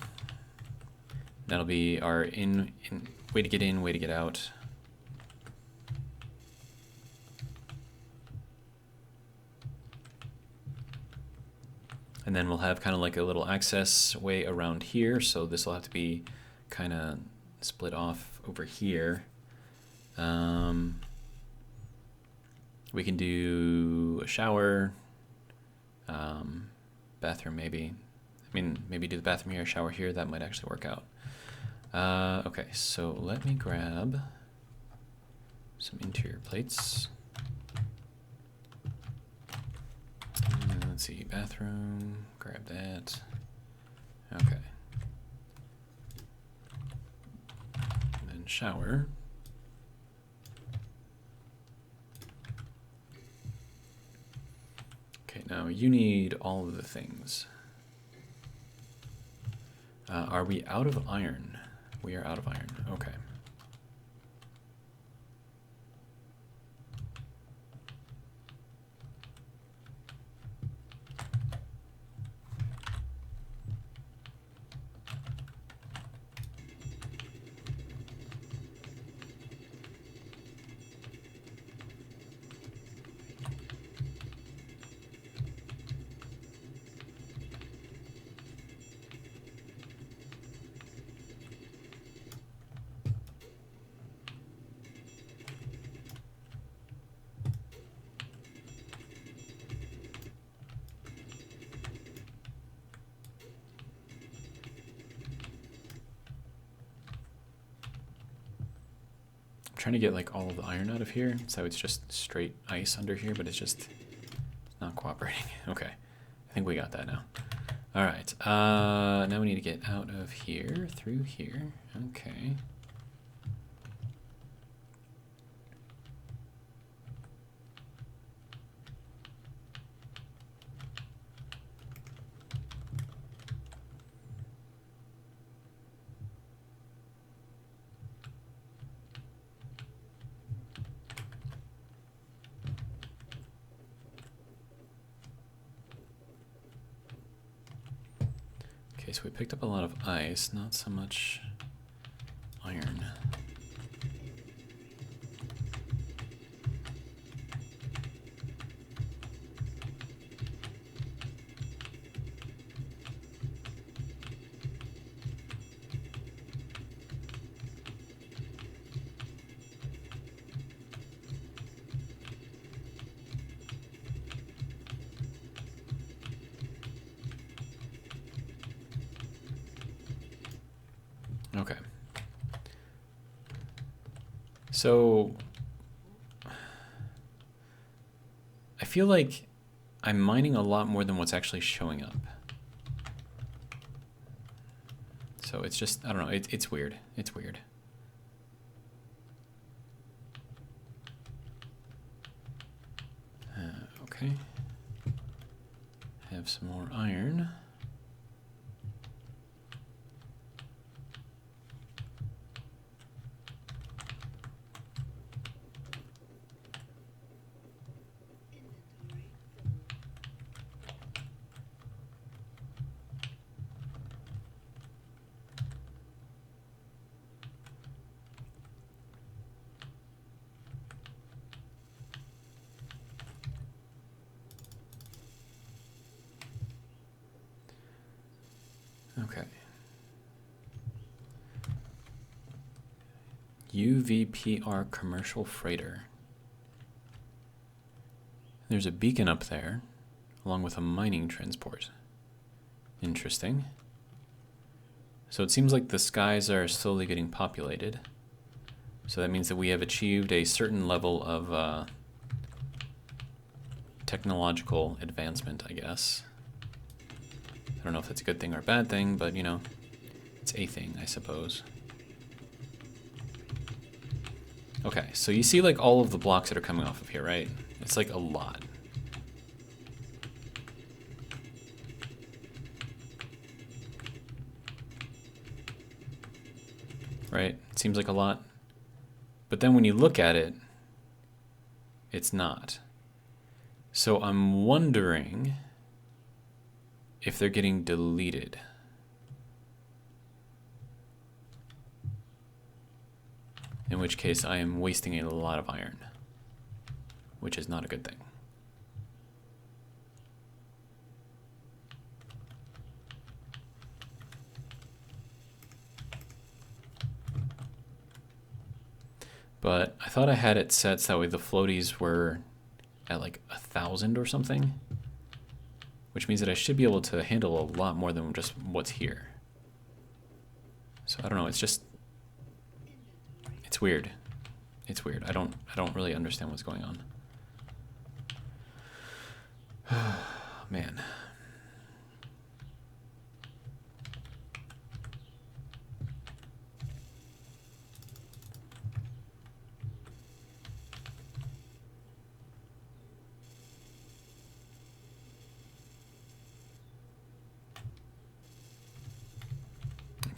S1: That'll be our way to get in, way to get out. And then we'll have kind of like a little access way around here. So this will have to be kind of split off over here. We can do a shower, bathroom maybe. I mean, maybe do the bathroom here, shower here. That might actually work out. Okay, so let me grab some interior plates. let's see, bathroom, grab that. Okay. And then shower. Okay, now you need all of the things. Are we out of iron? We are out of iron. Okay. Trying to get like all of the iron out of here, so it's just straight ice under here, but it's just not cooperating. Okay, I think we got that now. All right, now we need to get out of here, through here. Okay. Okay, so we picked up a lot of ice, not so much iron. Okay. So I feel like I'm mining a lot more than what's actually showing up. So it's just, I don't know, it's weird. It's weird. Okay. Have some more iron. Okay. UVPR commercial freighter. There's a beacon up there, along with a mining transport. Interesting. So it seems like the skies are slowly getting populated. So that means that we have achieved a certain level of technological advancement, I guess. I don't know if that's a good thing or a bad thing, but you know, it's a thing, I suppose. Okay, so you see like all of the blocks that are coming off of here, right? It's like a lot. Right? It seems like a lot. But then when you look at it, it's not. So I'm wondering if they're getting deleted. In which case I am wasting a lot of iron, which is not a good thing. But I thought I had it set so that way the floaties were at like 1,000 or something, which means that I should be able to handle a lot more than just what's here. So I don't know, it's just, it's weird. It's weird. I don't really understand what's going on. man.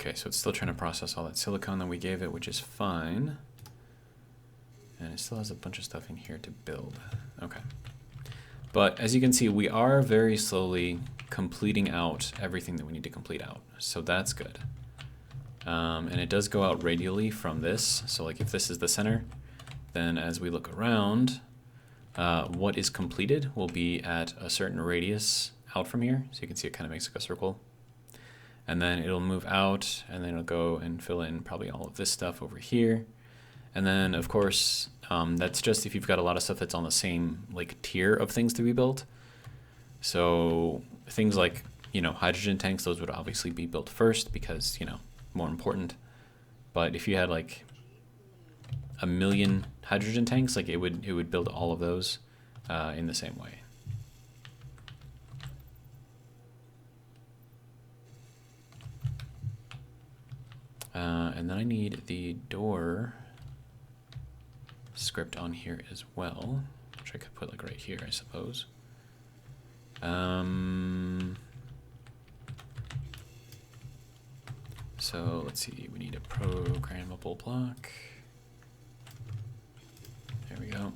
S1: Okay, so it's still trying to process all that silicone that we gave it, which is fine. And it still has a bunch of stuff in here to build. Okay. But as you can see, we are very slowly completing out everything that we need to complete out. So that's good. And it does go out radially from this. So like if this is the center, then as we look around, what is completed will be at a certain radius out from here. So you can see it kind of makes like a circle. And then it'll move out, and then it'll go and fill in probably all of this stuff over here. And then, of course, that's just if you've got a lot of stuff that's on the same like tier of things to be built. So things like, you know, hydrogen tanks, those would obviously be built first because, you know, more important. But if you had like 1 million hydrogen tanks, like it would build all of those in the same way. And then I need the door script on here as well, which I could put like right here, I suppose. So let's see, we need a programmable block. There we go.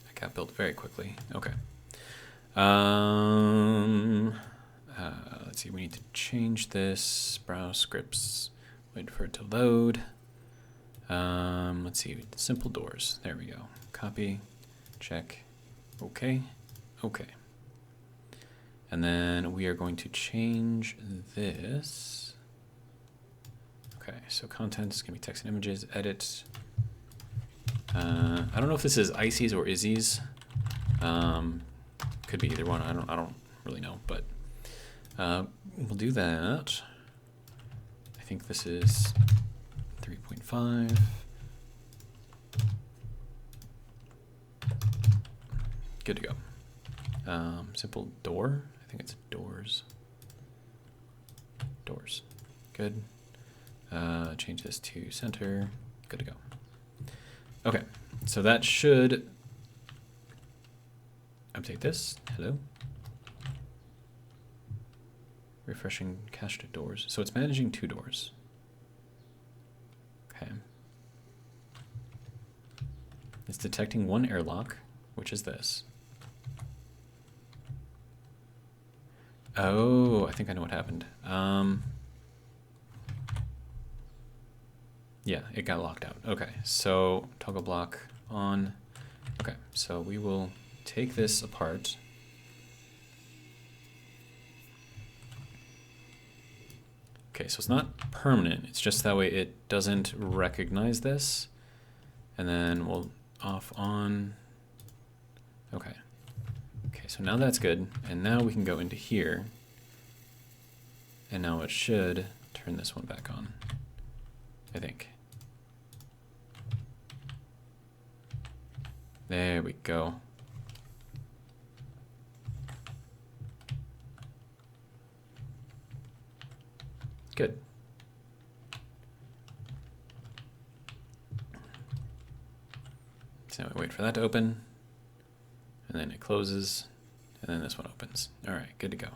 S1: That got built very quickly. Okay. Let's see, we need to change this. Browse scripts, wait for it to load. Let's see, simple doors. There we go. Copy, check, okay, okay. And then we are going to change this. Okay, so content is gonna be text and images, edit. I don't know if this is ICs or ISIs. Could be either one. I don't really know, but we'll do that. I think this is 3.5. Good to go. Simple door. I think it's doors. Doors. Good. Change this to center. Good to go. Okay, so that should update this. Hello. Refreshing cached doors. So it's managing 2 doors. Okay. It's detecting 1 airlock, which is this. Oh, I think I know what happened. Yeah, it got locked out. Okay, so toggle block on. Okay, so we will take this apart. Okay, so it's not permanent. It's just that way it doesn't recognize this. And then we'll off on. Okay. Okay, so now that's good. And now we can go into here. And now it should turn this one back on, I think. There we go. Good. So we wait for that to open, and then it closes, and then this one opens. All right, good to go.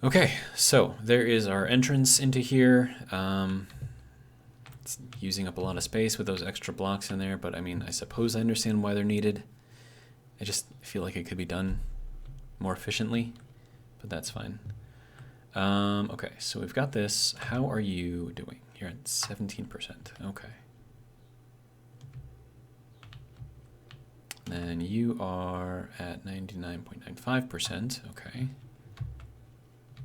S1: Okay, so there is our entrance into here. It's using up a lot of space with those extra blocks in there, but I mean, I suppose I understand why they're needed. I just feel like it could be done more efficiently, but that's fine. Okay, so we've got this. How are you doing? You're at 17%. Okay. Then you are at 99.95%. Okay.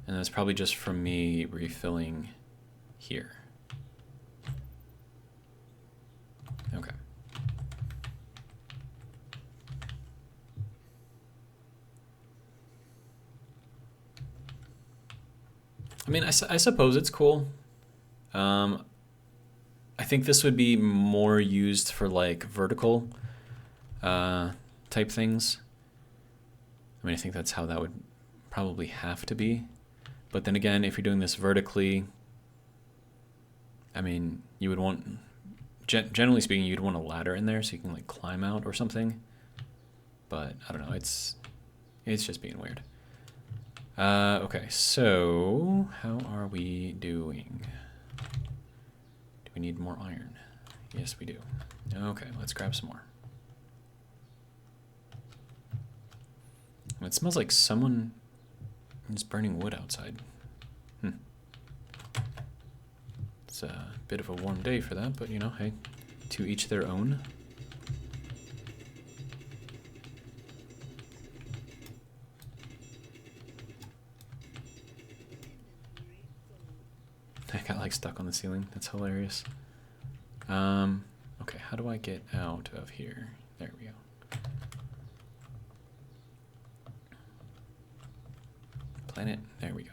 S1: And that's probably just from me refilling here. Okay. I mean, I suppose it's cool. I think this would be more used for like vertical type things. I mean, I think that's how that would probably have to be. But then again, if you're doing this vertically, I mean, you would want, generally speaking, you'd want a ladder in there so you can like climb out or something. But I don't know, it's just being weird. Okay, so how are we doing? Do we need more iron? Yes, we do. Okay, let's grab some more. It smells like someone is burning wood outside. It's a bit of a warm day for that, but you know, hey, to each their own. I got like stuck on the ceiling. That's hilarious. Okay, how do I get out of here? There we go. Planet, there we go.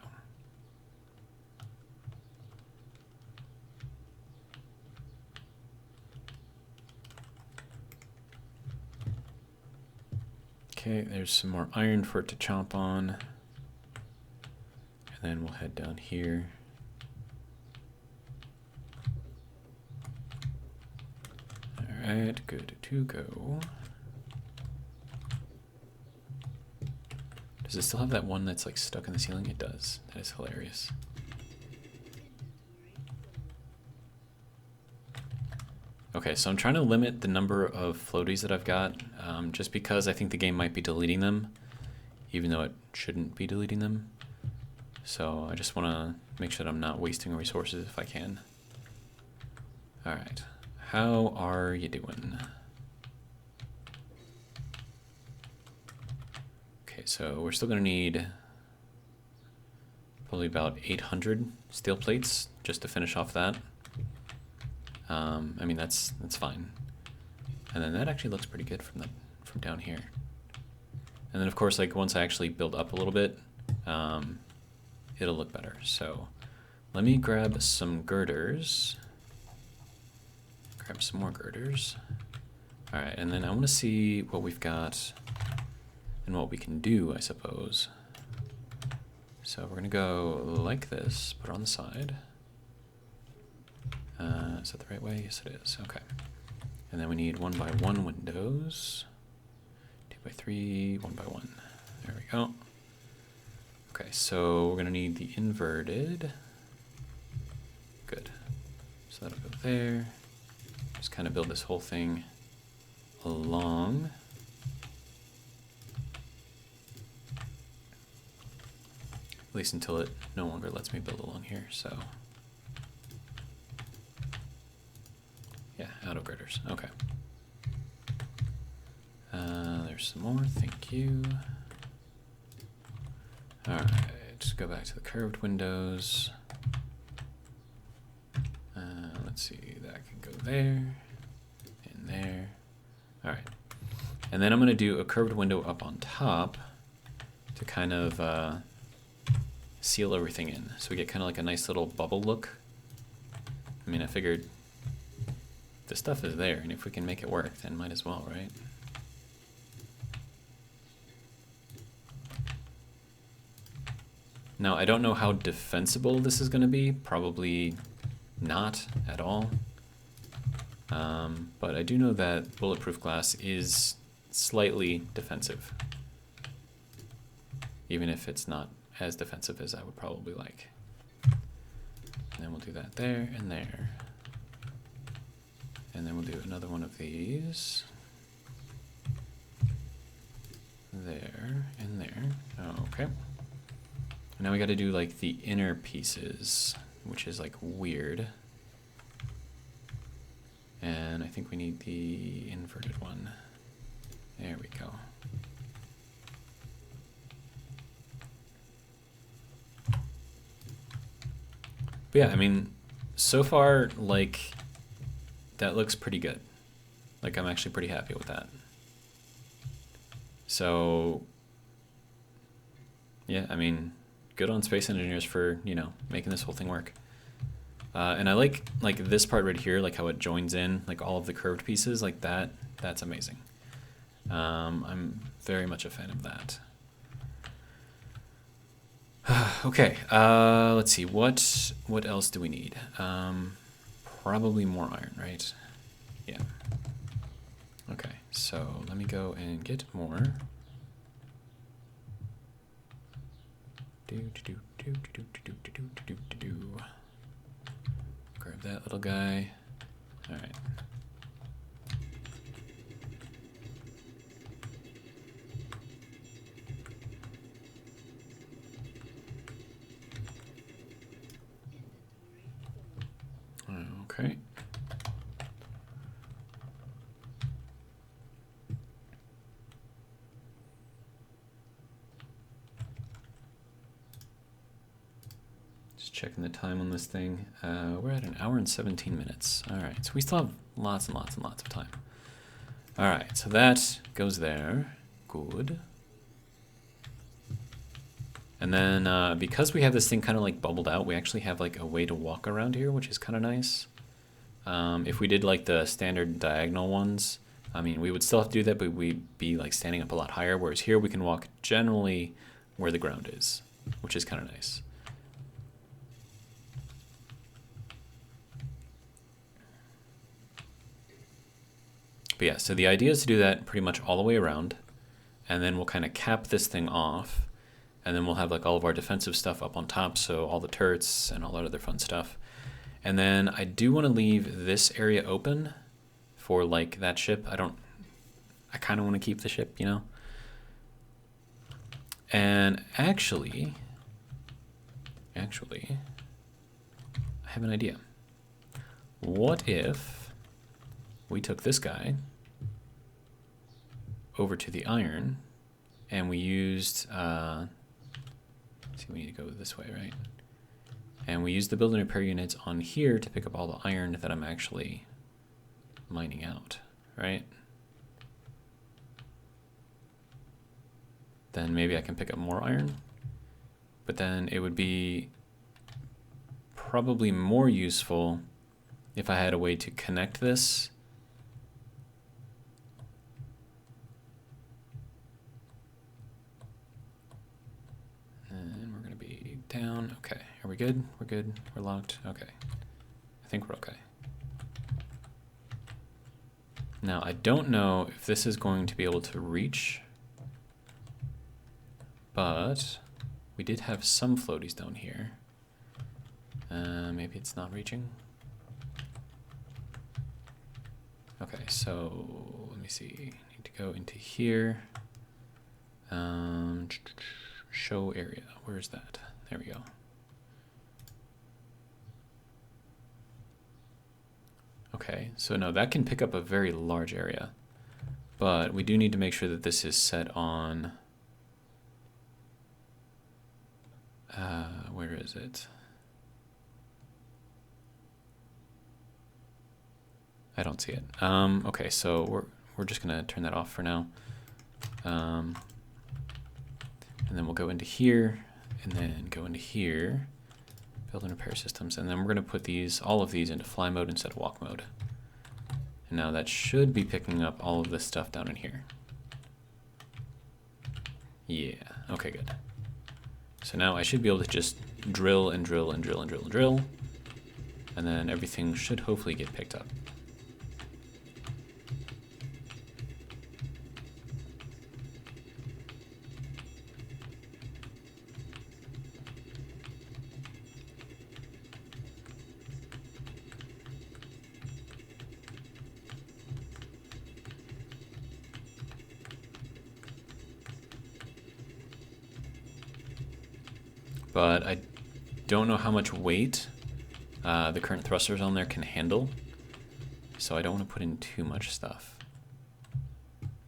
S1: Okay, there's some more iron for it to chomp on. And then we'll head down here. Alright, good to go. Does it still have that one that's like stuck in the ceiling? It does. That is hilarious. Okay, so I'm trying to limit the number of floaties that I've got, just because I think the game might be deleting them, even though it shouldn't be deleting them. So I just want to make sure that I'm not wasting resources if I can. Alright, how are you doing? Okay, so we're still going to need probably about 800 steel plates just to finish off that. I mean, that's fine. And then that actually looks pretty good from down here. And then of course, like once I actually build up a little bit, it'll look better. So let me grab some girders. Grab some more girders. All right, and then I want to see what we've got and what we can do, I suppose. So we're gonna go like this, put it on the side. Is that the right way? Yes, it is. Okay. And then we need 1x1 windows. 2x3, 1x1. There we go. Okay, so we're gonna need the inverted. Good. So that'll go there. Just kind of build this whole thing along. At least until it no longer lets me build along here, so. Yeah, auto girders, okay. There's some more, thank you. All right, let's go back to the curved windows. Let's see, that can go there, and there. All right, and then I'm gonna do a curved window up on top to kind of seal everything in. So we get kind of like a nice little bubble look. I mean, I figured the stuff is there, and if we can make it work, then might as well, right? Now, I don't know how defensible this is going to be. Probably not at all. But I do know that Bulletproof Glass is slightly defensive. Even if it's not as defensive as I would probably like. And then we'll do that there and there. And then we'll do another one of these. There and there. Okay. Now we got to do like the inner pieces, which is like weird. And I think we need the inverted one. There we go. But yeah, I mean, so far, like, that looks pretty good. Like, I'm actually pretty happy with that. So, yeah, I mean, good on Space Engineers for, you know, making this whole thing work. And I like this part right here, like how it joins in, like all of the curved pieces, like that. That's amazing. I'm very much a fan of that. Okay, let's see. What else do we need? Probably more iron, right? Yeah. Okay, so let me go and get more. Grab that little guy. All right. Okay. Just checking the time on this thing. We're at 1 hour and 17 minutes. All right, so we still have lots and lots and lots of time. All right, so that goes there. Good. And then because we have this thing kind of like bubbled out, we actually have like a way to walk around here, which is kind of nice. If we did like the standard diagonal ones, I mean, we would still have to do that, but we'd be like standing up a lot higher, whereas here we can walk generally where the ground is, which is kind of nice. But yeah, so the idea is to do that pretty much all the way around, and then we'll kind of cap this thing off, and then we'll have like all of our defensive stuff up on top, so all the turrets and all that other fun stuff. And then I do want to leave this area open for like that ship. I kind of want to keep the ship, you know? And actually, I have an idea. What if we took this guy over to the iron and we used, let's see, we need to go this way, right? And we use the build and repair units on here to pick up all the iron that I'm actually mining out, right? Then maybe I can pick up more iron, but then it would be probably more useful if I had a way to connect this. And we're gonna be down, okay. Are we good? We're good, we're locked, okay. I think we're okay. Now, I don't know if this is going to be able to reach, but we did have some floaties down here. Maybe it's not reaching. Okay, so let me see. I need to go into here. Show area, where is that? There we go. Okay, so no, that can pick up a very large area, but we do need to make sure that this is set on, where is it? I don't see it. Okay, so we're just gonna turn that off for now. And then we'll go into here, and then go into here, build and repair systems, and then we're gonna put all of these into fly mode instead of walk mode. And now that should be picking up all of this stuff down in here. Yeah, okay, good. So now I should be able to just drill and drill and drill and drill and drill, and then everything should hopefully get picked up. But I don't know how much weight the current thrusters on there can handle, so I don't want to put in too much stuff.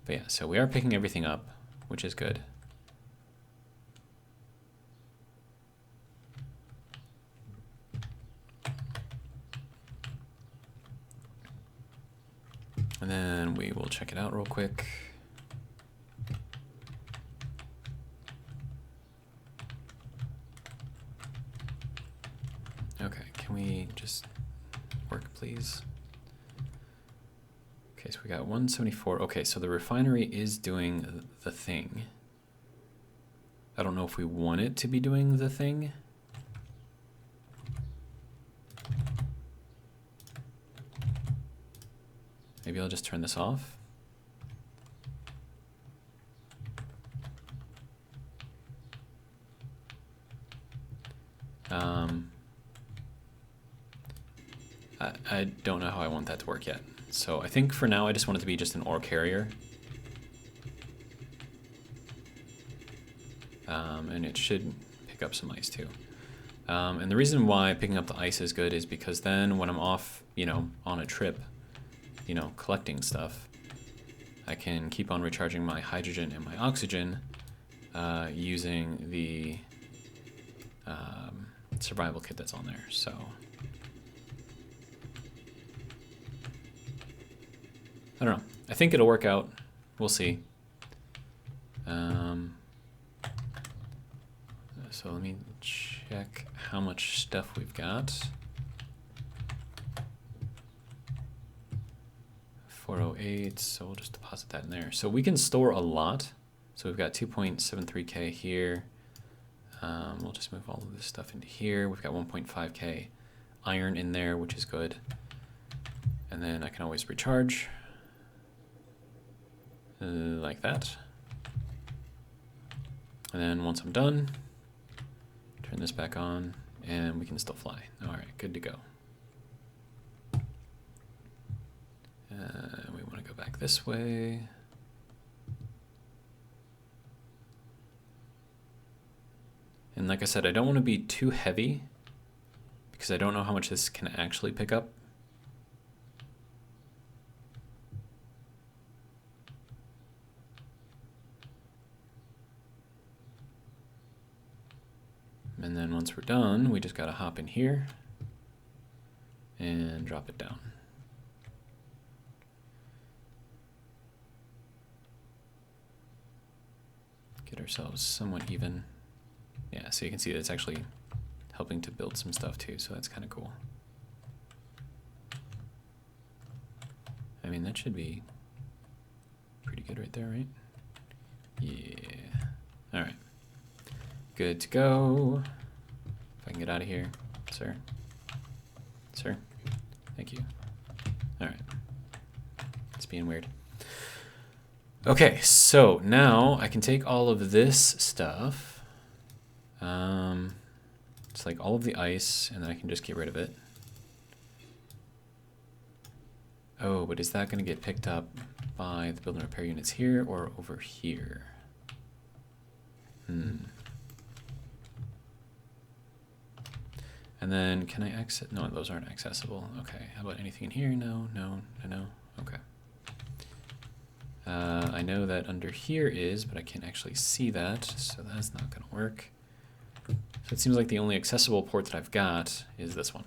S1: But yeah, so we are picking everything up, which is good. And then we will check it out real quick. Okay, can can we just work, please? Okay, so we got 174. Okay, so the refinery is doing the thing. I don't know if we want it to be doing the thing. Maybe I'll just turn this off. I don't know how I want that to work yet. So I think for now I just want it to be just an ore carrier. And it should pick up some ice too. And the reason why picking up the ice is good is because then when I'm off, you know, on a trip, you know, collecting stuff, I can keep on recharging my hydrogen and my oxygen using the survival kit that's on there. So I don't know. I think it'll work out. We'll see. So let me check how much stuff we've got. 408, so we'll just deposit that in there. So we can store a lot. So we've got 2.73K here. We'll just move all of this stuff into here. We've got 1.5K iron in there, which is good. And then I can always recharge. Like that. And then once I'm done, turn this back on, and we can still fly. All right, good to go. We want to go back this way. And like I said, I don't want to be too heavy because I don't know how much this can actually pick up. And then once we're done, we just got to hop in here and drop it down. Get ourselves somewhat even. Yeah, so you can see that it's actually helping to build some stuff too, so that's kind of cool. I mean, that should be pretty good right there, right? Yeah. All right. Good to go. If I can get out of here, sir. Sir, thank you. All right. It's being weird. Okay, so now I can take all of this stuff. It's like all of the ice, and then I can just get rid of it. Oh, but is that going to get picked up by the build and repair units here or over here? And then can I exit? No, those aren't accessible. Okay, how about anything in here? No, no, no, no. Okay. I know that under here is, but I can't actually see that, so that's not going to work. So it seems like the only accessible port that I've got is this one.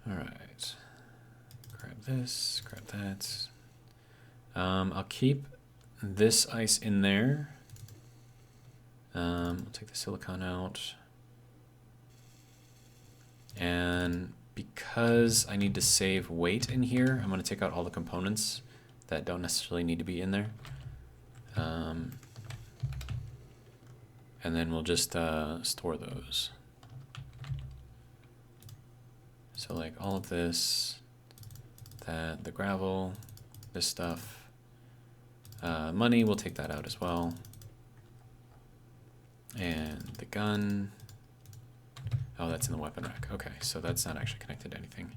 S1: All right, grab this, grab that. I'll keep this ice in there. We'll take the silicon out. And because I need to save weight in here, I'm going to take out all the components that don't necessarily need to be in there. And then we'll just store those. So like all of this, that, the gravel, this stuff, money, we'll take that out as well. And the gun, oh, that's in the weapon rack. Okay, so that's not actually connected to anything.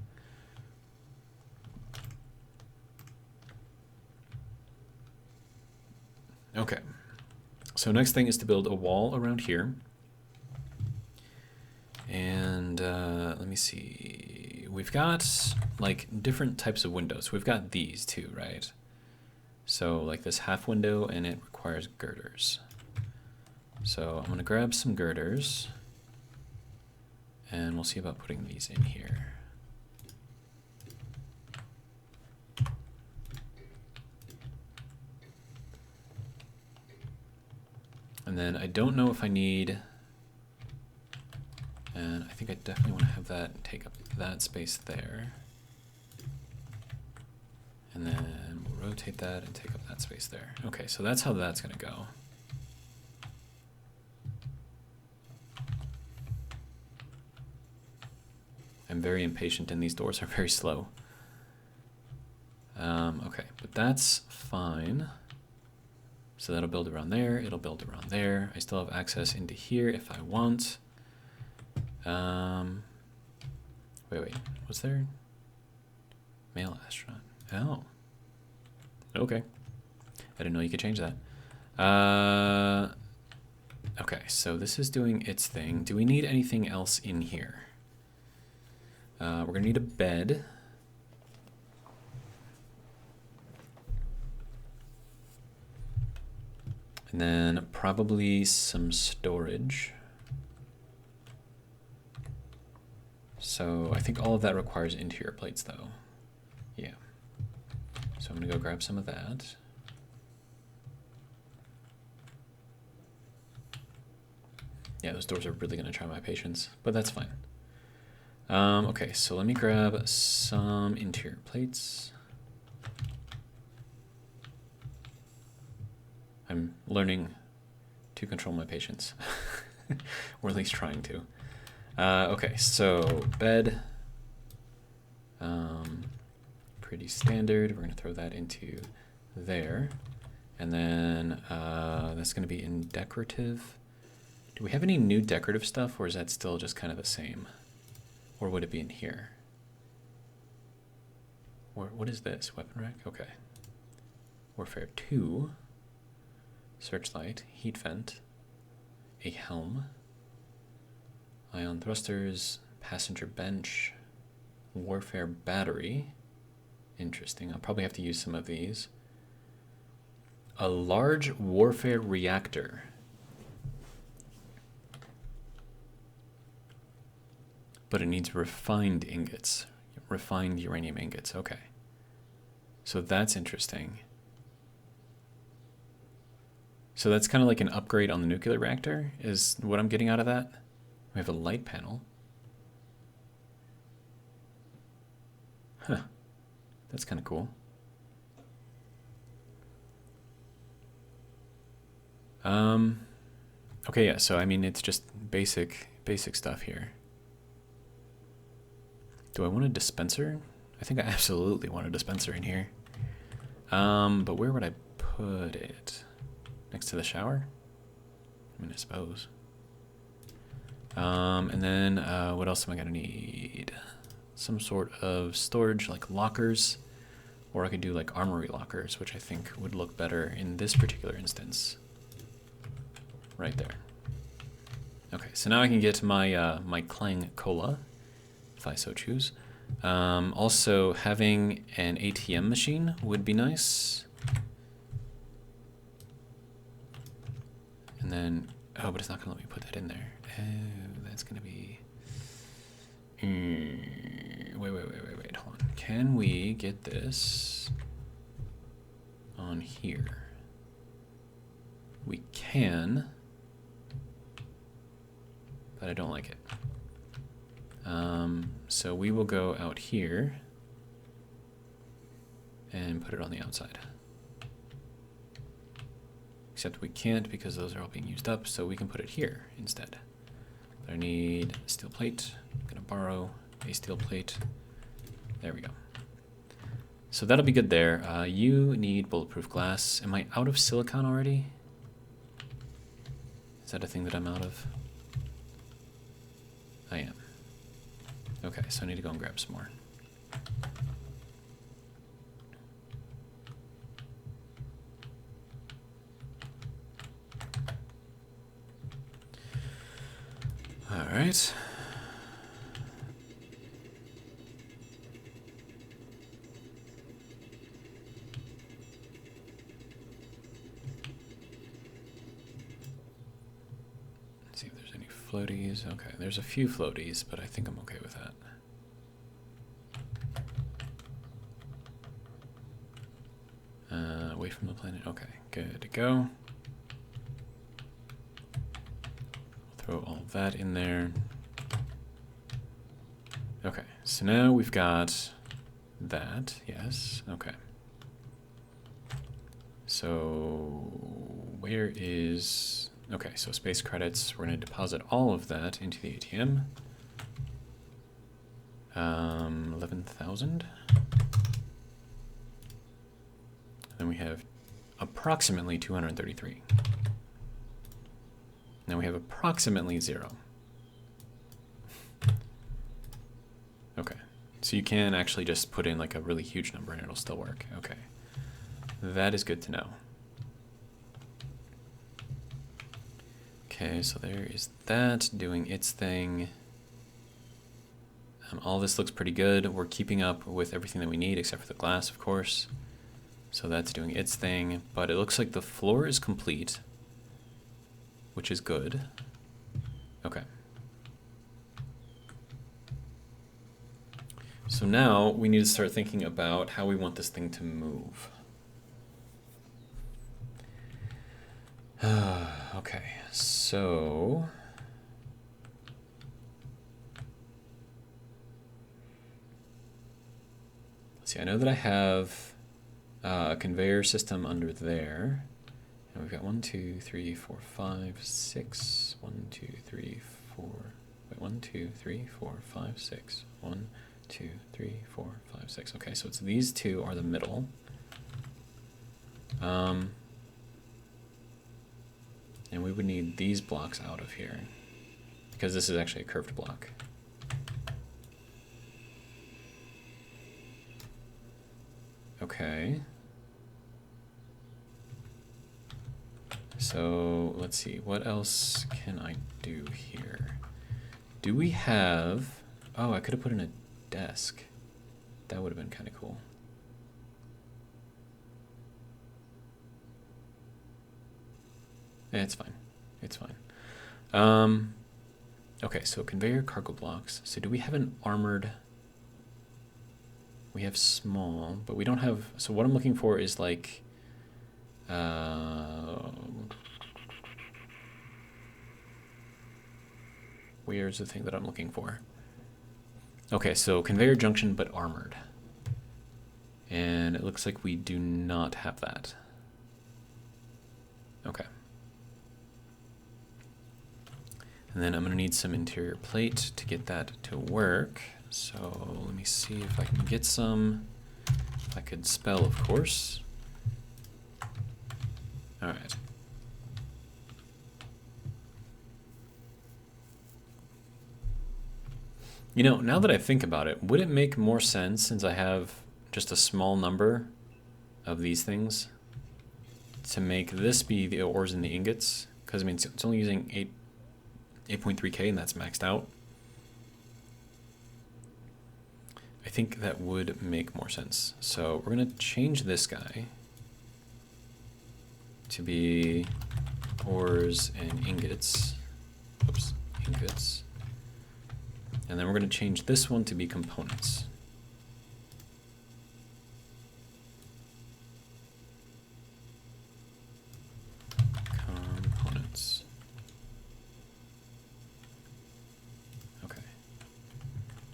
S1: Okay, so next thing is to build a wall around here. And let me see, we've got like different types of windows. We've got these too, right? So like this half window, and it requires requires girders. So I'm going to grab some girders, and we'll see about putting these in here. And then I don't know if I need, and I think I definitely want to have that take up that space there. And then we'll rotate that and take up that space there. Okay, so that's how that's going to go. I'm very impatient and these doors are very slow. Okay, but that's fine. So that'll build around there, it'll build around there. I still have access into here if I want. Wait, was there? Male astronaut. Oh. Okay. I didn't know you could change that. Okay, so this is doing its thing. Do we need anything else in here? We're gonna need a bed. And then probably some storage. So I think all of that requires interior plates though. Yeah. So I'm gonna go grab some of that. Yeah, those doors are really gonna try my patience, but that's fine. Okay, so let me grab some interior plates. I'm learning to control my patience, or at least trying to. Okay, so bed, pretty standard. We're gonna throw that into there, and then that's gonna be in decorative. Do we have any new decorative stuff, or is that still just kind of the same? Or would it be in here? Or what is this? Weapon rack? Okay. Warfare 2. Searchlight. Heat vent. A helm. Ion thrusters. Passenger bench. Warfare battery. Interesting. I'll probably have to use some of these. A large warfare reactor. But it needs refined ingots. Refined uranium ingots. Okay. So that's interesting. So that's kind of like an upgrade on the nuclear reactor, is what I'm getting out of that. We have a light panel. Huh. That's kind of cool. Okay, yeah, so I mean, it's just basic stuff here. Do I want a dispenser? I think I absolutely want a dispenser in here. But where would I put it? Next to the shower? I mean, I suppose. And then what else am I gonna need? Some sort of storage, like lockers, or I could do like armory lockers, which I think would look better in this particular instance. Right there. Okay, so now I can get my my Clang Cola, if I so choose. Also, having an ATM machine would be nice. And then, oh, but it's not gonna let me put that in there. Oh, that's gonna be. Wait, hold on. Can we get this on here? We can, but I don't like it. So we will go out here and put it on the outside. Except we can't because those are all being used up, so we can put it here instead. But I need a steel plate. I'm gonna borrow a steel plate. There we go. So that'll be good there. You need bulletproof glass. Am I out of silicon already? Is that a thing that I'm out of? I am. Okay, so I need to go and grab some more. All right. floaties. Okay, there's a few floaties, but I think I'm okay with that. Away from the planet. Okay, good to go. Throw all that in there. Okay, so now we've got that. Yes, okay. So where is... Okay, so space credits. We're going to deposit all of that into the ATM. 11,000. Then we have approximately 233. Now we have approximately 0. Okay, so you can actually just put in like a really huge number and it'll still work. Okay, that is good to know. Okay, so there is that doing its thing. All this looks pretty good. We're keeping up with everything that we need except for the glass, of course. So that's doing its thing, but it looks like the floor is complete, which is good. Okay. So now we need to start thinking about how we want this thing to move. Okay, so... Let's see, I know that I have a conveyor system under there. And we've got 1, 2, 3, 4, 5, 6. 1, 2, 3, 4. Wait, 1, 2, 3, 4, 5, 6. 1, 2, 3, 4, 5, 6. Okay, so it's these two are the middle. And we would need these blocks out of here because this is actually a curved block. Okay. So let's see, what else can I do here? Do we have... Oh, I could have put in a desk. That would have been kind of cool. It's fine. It's fine. Okay, so conveyor cargo blocks. So do we have an armored... We have small, but we don't have... So what I'm looking for is like... Where's the thing that I'm looking for? Okay, so conveyor junction, but armored. And it looks like we do not have that. Okay. And then I'm going to need some interior plate to get that to work. So let me see if I can get some. If I could spell, of course. All right. You know, now that I think about it, would it make more sense, since I have just a small number of these things, to make this be the ores and the ingots? Because I mean, it's only using 8.3K and that's maxed out. I think that would make more sense. So we're going to change this guy to be ores and ingots. Oops, ingots. And then we're going to change this one to be components. Components. Okay.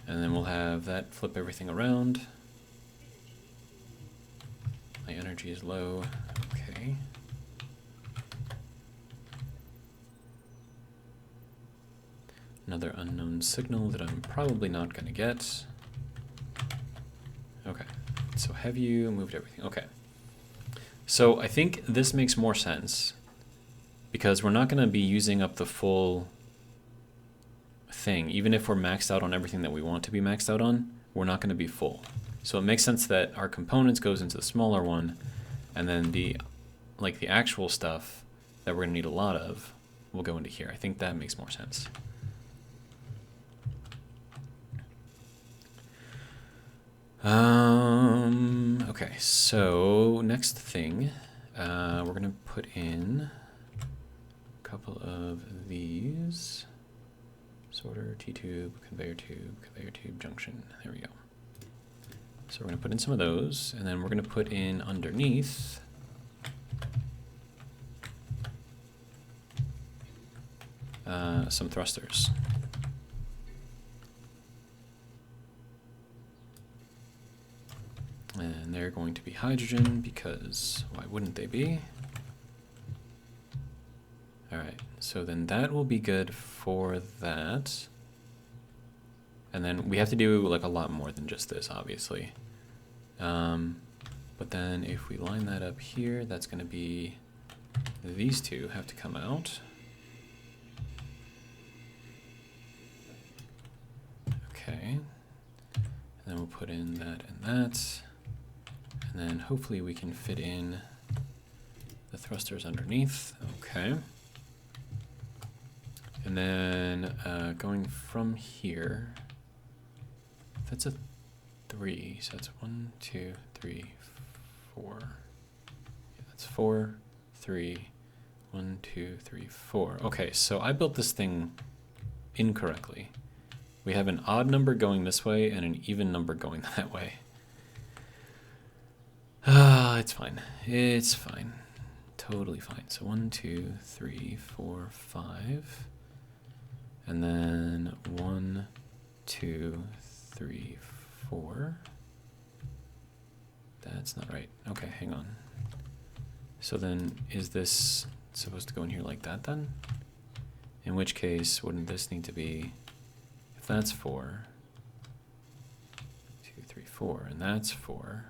S1: And then we'll have that flip everything around. My energy is low. Okay. Another unknown signal that I'm probably not going to get. Okay, so have you moved everything? Okay. So I think this makes more sense because we're not going to be using up the full thing. Even if we're maxed out on everything that we want to be maxed out on, we're not going to be full. So it makes sense that our components goes into the smaller one, and then the actual stuff that we're going to need a lot of will go into here. I think that makes more sense. Okay, so next thing, we're gonna put in a couple of these. Sorter, T-tube, conveyor tube, junction. There we go. So we're going to put in some of those, and then we're going to put in underneath some thrusters. And they're going to be hydrogen because why wouldn't they be? Alright, so then that will be good for that. And then we have to do like a lot more than just this, obviously. But then if we line that up here, that's going to be, these two have to come out. Okay. And then we'll put in that and that. And then hopefully we can fit in the thrusters underneath. Okay. And then going from here, that's a 3, so that's 1, 2, 3, 4. Yeah, that's 4, 3, 1, 2, 3, 4. Okay, so I built this thing incorrectly. We have an odd number going this way and an even number going that way. It's fine. It's fine. Totally fine. So 1, 2, 3, 4, 5. And then 1, 2, 3, 4. That's not right. Okay, hang on. So then is this supposed to go in here like that then? In which case, wouldn't this need to be, if that's 4, 2, 3, 4, and that's 4.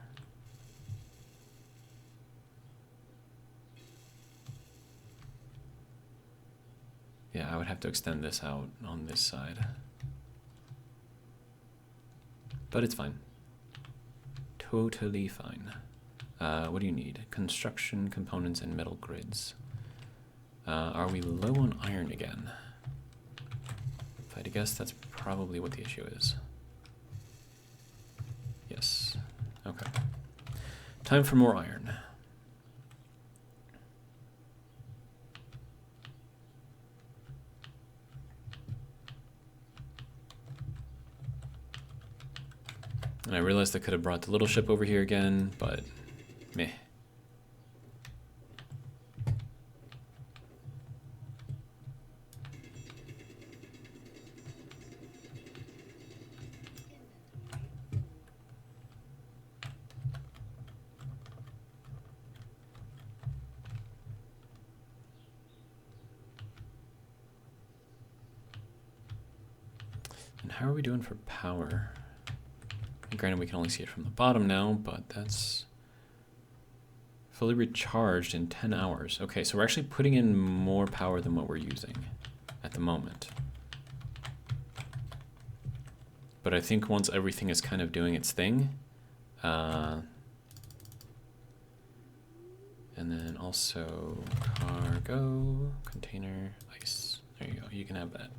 S1: Yeah, I would have to extend this out on this side. But it's fine. Totally fine. What do you need? Construction components and metal grids. Are we low on iron again? If I had to guess, that's probably what the issue is. Yes. Okay. Time for more iron. And I realized I could have brought the little ship over here again, but meh. And how are we doing for power? Granted, we can only see it from the bottom now, but that's fully recharged in 10 hours. Okay, so we're actually putting in more power than what we're using at the moment. But I think once everything is kind of doing its thing, and then also cargo, container, ice. There you go, you can have that.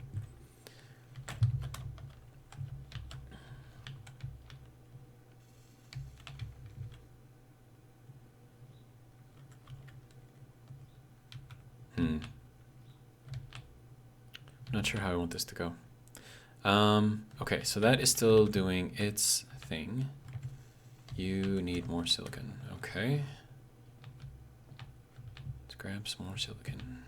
S1: Not sure how I want this to go. Okay, so that is still doing its thing. You need more silicon. Okay. Let's grab some more silicon.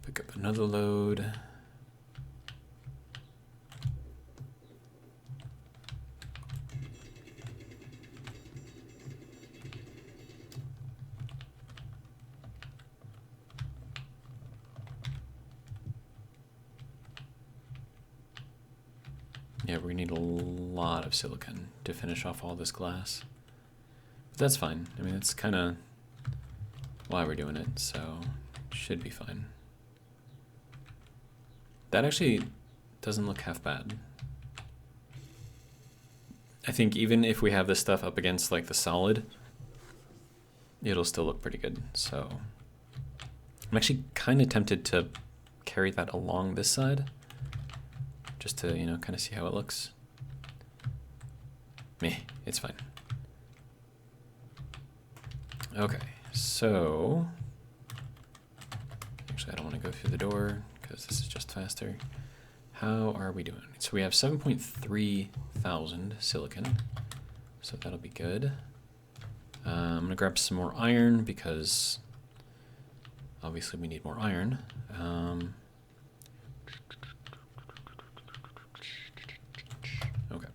S1: Pick up another load. Yeah, we need a lot of silicon to finish off all this glass. But that's fine. I mean, that's kind of why we're doing it, so it should be fine. That actually doesn't look half bad. I think even if we have this stuff up against like the solid, it'll still look pretty good. So I'm actually kind of tempted to carry that along this side, just to, you know, kind of see how it looks. Meh, it's fine. Okay, so actually I don't want to go through the door because this is just faster. How are we doing? So we have 7.3 thousand silicon, so that'll be good. I'm gonna grab some more iron because obviously we need more iron. Okay.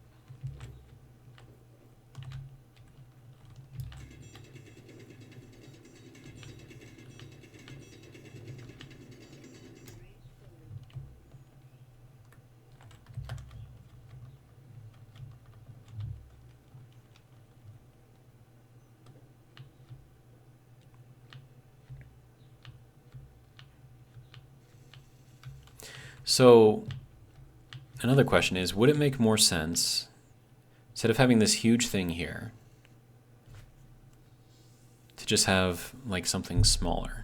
S1: So another question is, would it make more sense, instead of having this huge thing here, to just have like something smaller?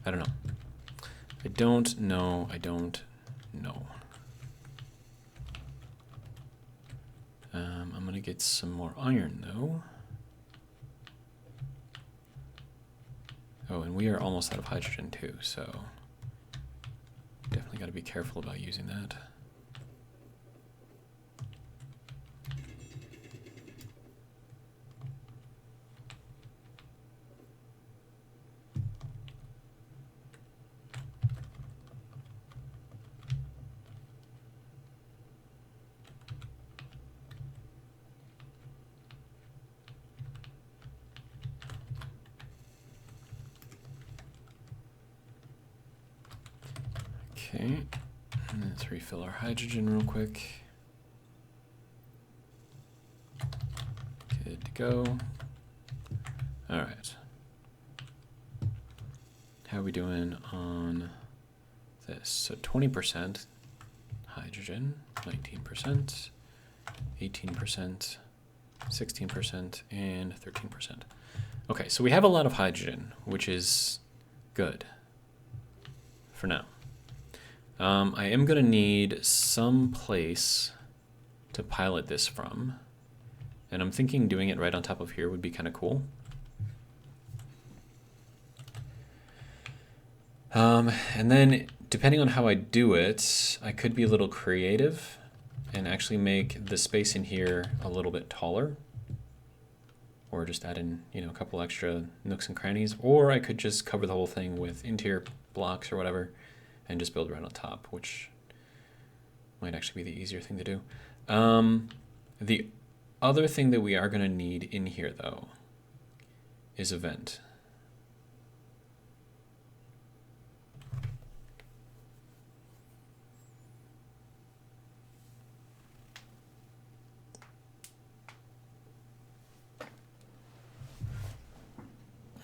S1: I don't know. I don't know. I don't know. I'm gonna get some more iron though. Oh, and we are almost out of hydrogen too, so definitely got to be careful about using that. Okay, and let's refill our hydrogen real quick. Good to go. All right. How are we doing on this? So 20% hydrogen, 19%, 18%, 16%, and 13%. Okay, so we have a lot of hydrogen, which is good for now. I am going to need some place to pilot this from, and I'm thinking doing it right on top of here would be kind of cool. And then depending on how I do it, I could be a little creative and actually make the space in here a little bit taller, or just add in, you know, a couple extra nooks and crannies, or I could just cover the whole thing with interior blocks or whatever and just build right on top, which might actually be the easier thing to do. The other thing that we are going to need in here, though, is a vent.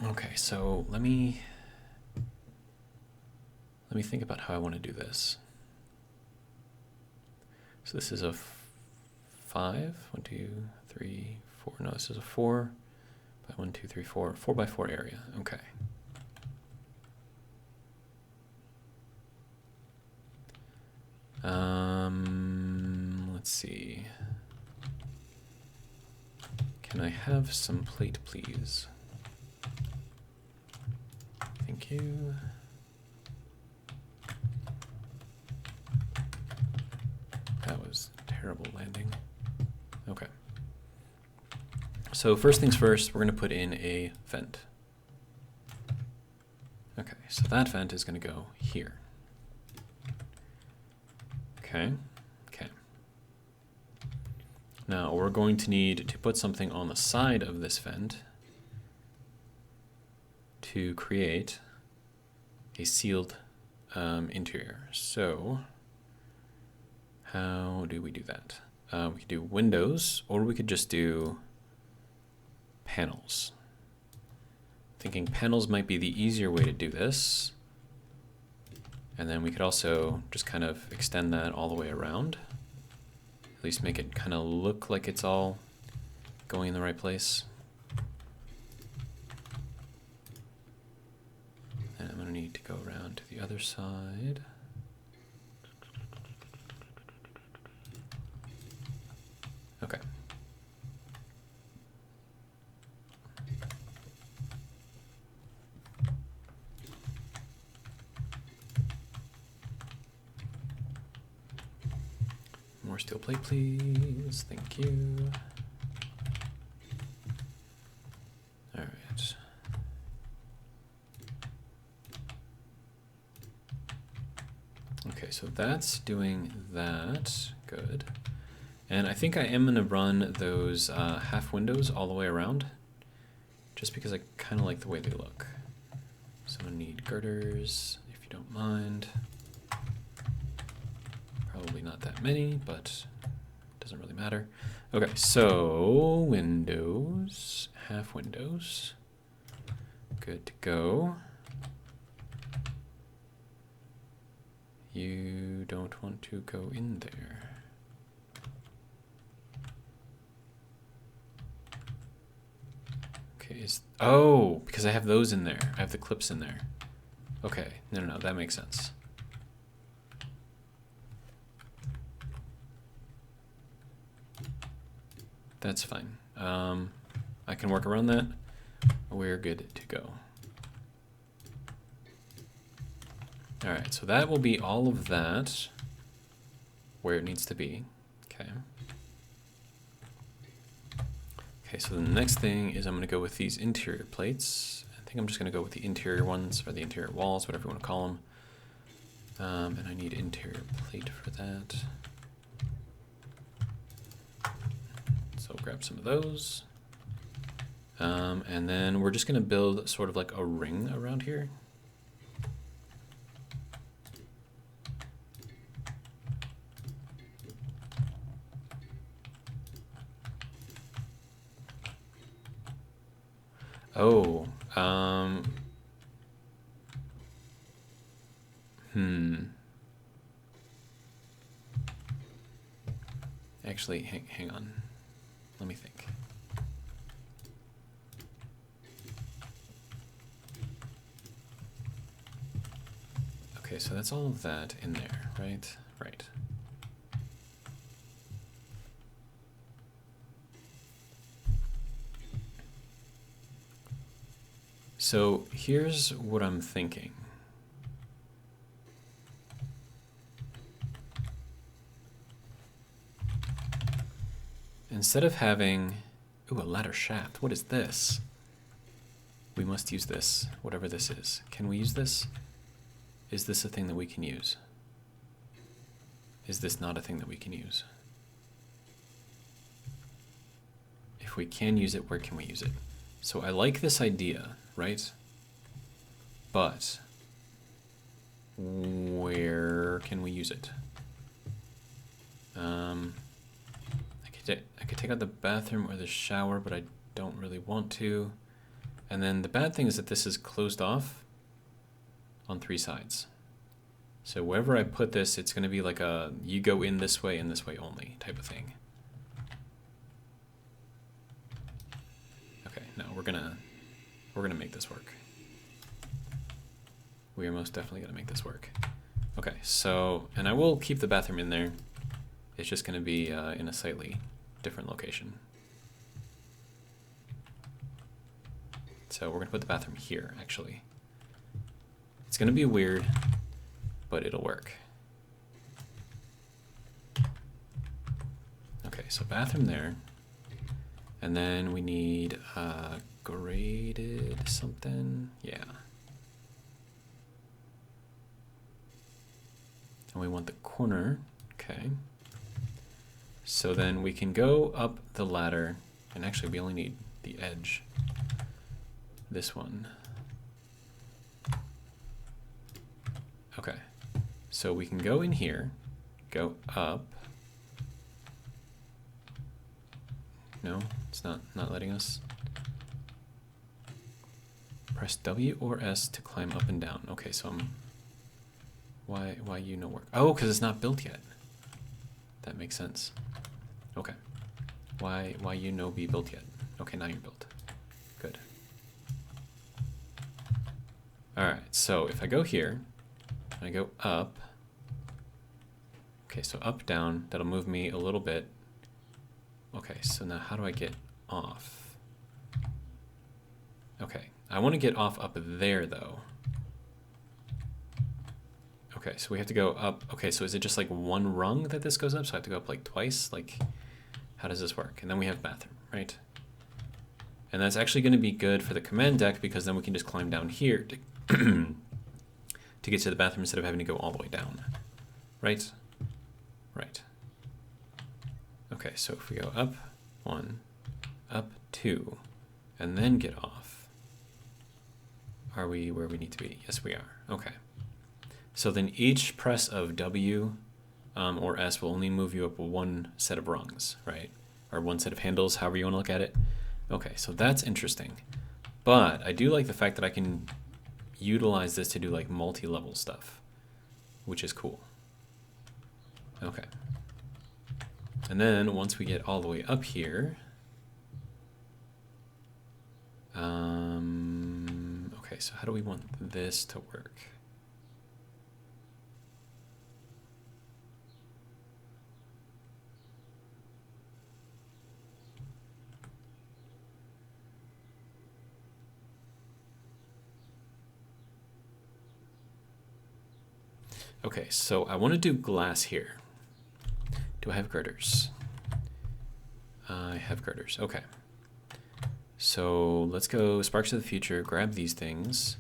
S1: Okay, so let me think about how I want to do this. So this is a 5, 1, 2, 3, 4. No, this is a 4 by 1, 2, 3, 4, 4 by 4 area. Okay. Let's see. Can I have some plate, please? Thank you. That was a terrible landing. Okay. So first things first, we're going to put in a vent. Okay, so that vent is going to go here. Okay, okay. Now we're going to need to put something on the side of this vent to create a sealed interior. So how do we do that? We could do windows, or we could just do panels. Thinking panels might be the easier way to do this. And then we could also just kind of extend that all the way around. At least make it kind of look like it's all going in the right place. And I'm going to need to go around to the other side. Okay. More steel plate, please. Thank you. All right. Okay, so that's doing that. Good. And I think I am going to run those half windows all the way around, just because I kind of like the way they look. So I'm going to need girders, if you don't mind. Probably not that many, but it doesn't really matter. Okay, so windows, half windows. Good to go. You don't want to go in there. Okay, oh, because I have those in there. I have the clips in there. Okay, no, that makes sense. That's fine. I can work around that. We're good to go. All right, so that will be all of that where it needs to be. Okay. Okay, so the next thing is I'm going to go with these interior plates. I think I'm just going to go with the interior ones, or the interior walls, whatever you want to call them. And I need interior plate for that. So grab some of those. And then we're just going to build sort of like a ring around here. Oh, Actually, hang on. Let me think. Okay, so that's all of that in there, right? Right. So here's what I'm thinking. Instead of having, ooh, a ladder shaft. What is this? We must use this, whatever this is. Can we use this? Is this a thing that we can use? Is this not a thing that we can use? If we can use it, where can we use it? So I like this idea, right? But where can we use it? I could take out the bathroom or the shower, but I don't really want to. And then the bad thing is that this is closed off on 3 sides. So wherever I put this, it's going to be like a you go in this way and this way only type of thing. Okay, no, we're gonna make this work. We are most definitely gonna make this work. Okay, so, and I will keep the bathroom in there. It's just gonna be in a slightly different location. So we're gonna put the bathroom here, actually. It's gonna be weird, but it'll work. Okay, so bathroom there. And then we need graded something, yeah. And we want the corner, okay. So then we can go up the ladder, and actually we only need the edge. This one. So we can go in here, go up. No, it's not letting us. Press W or S to climb up and down. Okay, so why you no work? Oh, because it's not built yet. That makes sense. Okay. Why you no be built yet? Okay, now you're built. Good. Alright, so if I go here, I go up. Okay, so up, down, that'll move me a little bit. Okay, so now how do I get off? Okay, I want to get off up there though. Okay, so we have to go up. Okay, so is it just like one rung that this goes up? So I have to go up like twice? Like, how does this work? And then we have bathroom, right? And that's actually going to be good for the command deck because then we can just climb down here to get to the bathroom instead of having to go all the way down, right? Right. Okay, so if we go up 1, up 2, and then get off, are we where we need to be? Yes, we are. Okay. So then each press of W or S will only move you up one set of rungs, right? Or one set of handles, however you want to look at it. Okay, so that's interesting. But I do like the fact that I can utilize this to do like multi-level stuff, which is cool. Okay. And then once we get all the way up here, okay, so how do we want this to work? Okay, so I want to do glass here. Do I have girders? I have girders. Okay. So let's go Sparks of the Future, grab these things,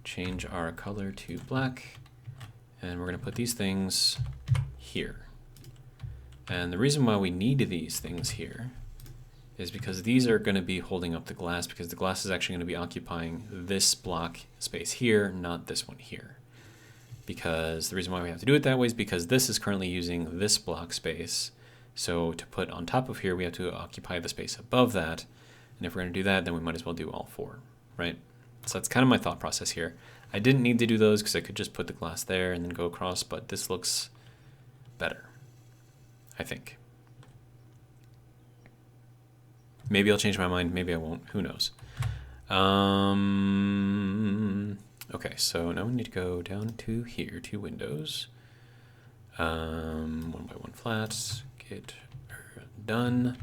S1: change our color to black, and we're going to put these things here. And the reason why we need these things here is because these are going to be holding up the glass, because the glass is actually going to be occupying this block space here, not this one here. Because the reason why we have to do it that way is because this is currently using this block space. So to put on top of here, we have to occupy the space above that. And if we're going to do that, then we might as well do all four, right? So that's kind of my thought process here. I didn't need to do those because I could just put the glass there and then go across, but this looks better, I think. Maybe I'll change my mind, maybe I won't, who knows. Okay, so now we need to go down to here, 2 windows. 1 by 1 flat, get done.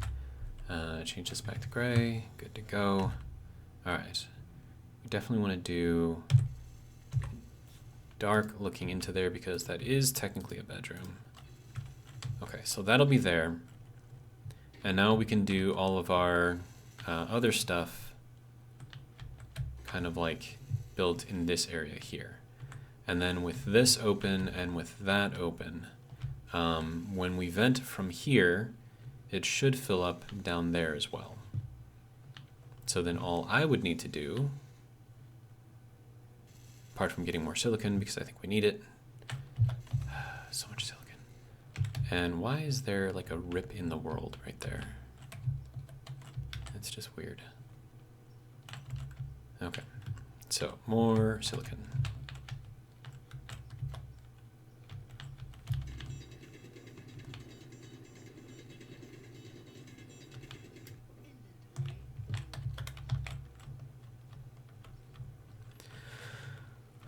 S1: Change this back to gray, good to go. All right, we definitely want to do dark looking into there because that is technically a bedroom. Okay, so that'll be there. And now we can do all of our other stuff kind of like built in this area here. And then with this open and with that open, when we vent from here, it should fill up down there as well. So then all I would need to do, apart from getting more silicon because I think we need it, so much silicon. And why is there like a rip in the world right there? It's just weird. Okay. So, more silicon.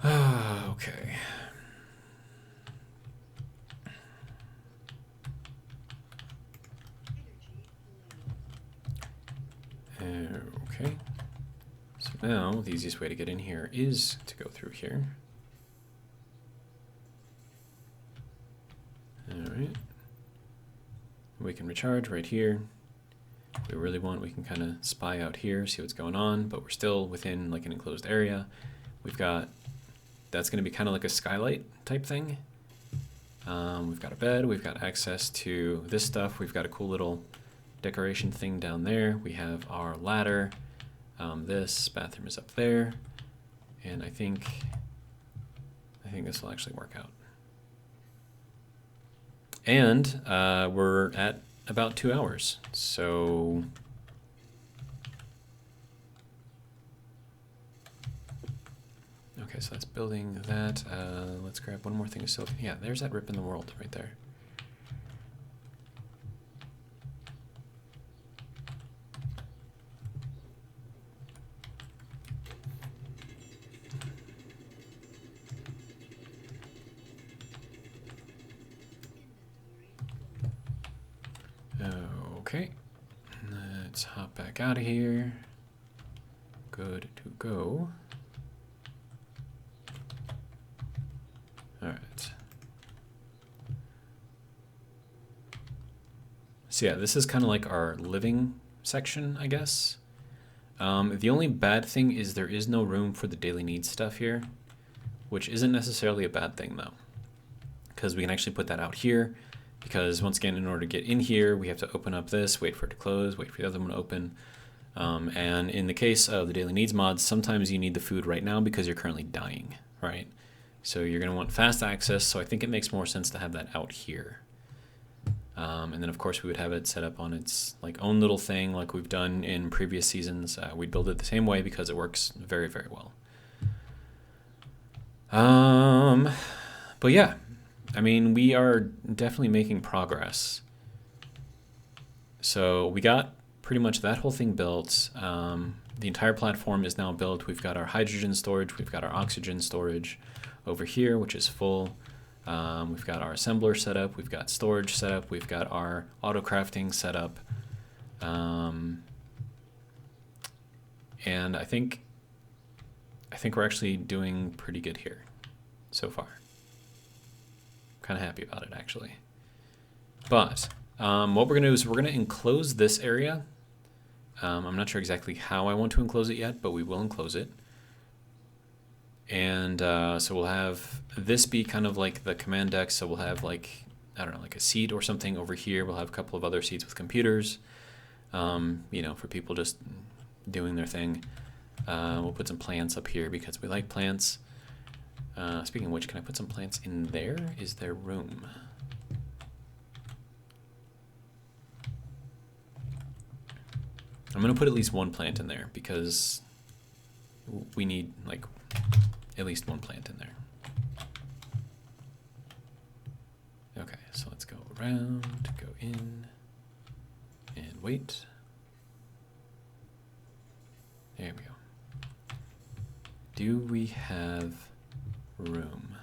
S1: Okay. Okay. So now the easiest way to get in here is to go through here. Alright. We can recharge right here. If we really want, we can kind of spy out here, see what's going on, but we're still within like an enclosed area. We've got, that's going to be kind of like a skylight type thing. We've got a bed, we've got access to this stuff, we've got a cool little decoration thing down there. We have our ladder. This bathroom is up there, and I think this will actually work out. And we're at about 2 hours. So okay, so that's building that. Let's grab one more thing of silicon. Yeah, there's that rip in the world right there. Okay, let's hop back out of here. Good to go. All right. So yeah, this is kind of like our living section, I guess. The only bad thing is there is no room for the daily needs stuff here, which isn't necessarily a bad thing though, because we can actually put that out here. Because once again, in order to get in here, we have to open up this, wait for it to close, wait for the other one to open. And in the case of the daily needs mods, sometimes you need the food right now because you're currently dying, right? So you're going to want fast access, so I think it makes more sense to have that out here. And then of course we would have it set up on its like own little thing like we've done in previous seasons. We'd build it the same way because it works very, very well. But yeah. I mean, we are definitely making progress. So we got pretty much that whole thing built. The entire platform is now built. We've got our hydrogen storage. We've got our oxygen storage over here, which is full. We've got our assembler set up. We've got storage set up. We've got our auto crafting set up. And I think we're actually doing pretty good here so far. Kind of happy about it actually. But what we're gonna do is we're gonna enclose this area. I'm not sure exactly how I want to enclose it yet, but we will enclose it. And so we'll have this be kind of like the command deck. So we'll have like, I don't know, like a seat or something over here. We'll have a couple of other seats with computers, you know, for people just doing their thing. We'll put some plants up here because we like plants. Speaking of which, can I put some plants in there? Is there room? I'm going to put at least one plant in there because we need like at least one plant in there. Okay, so let's go around, go in, and wait. There we go. Do we have room?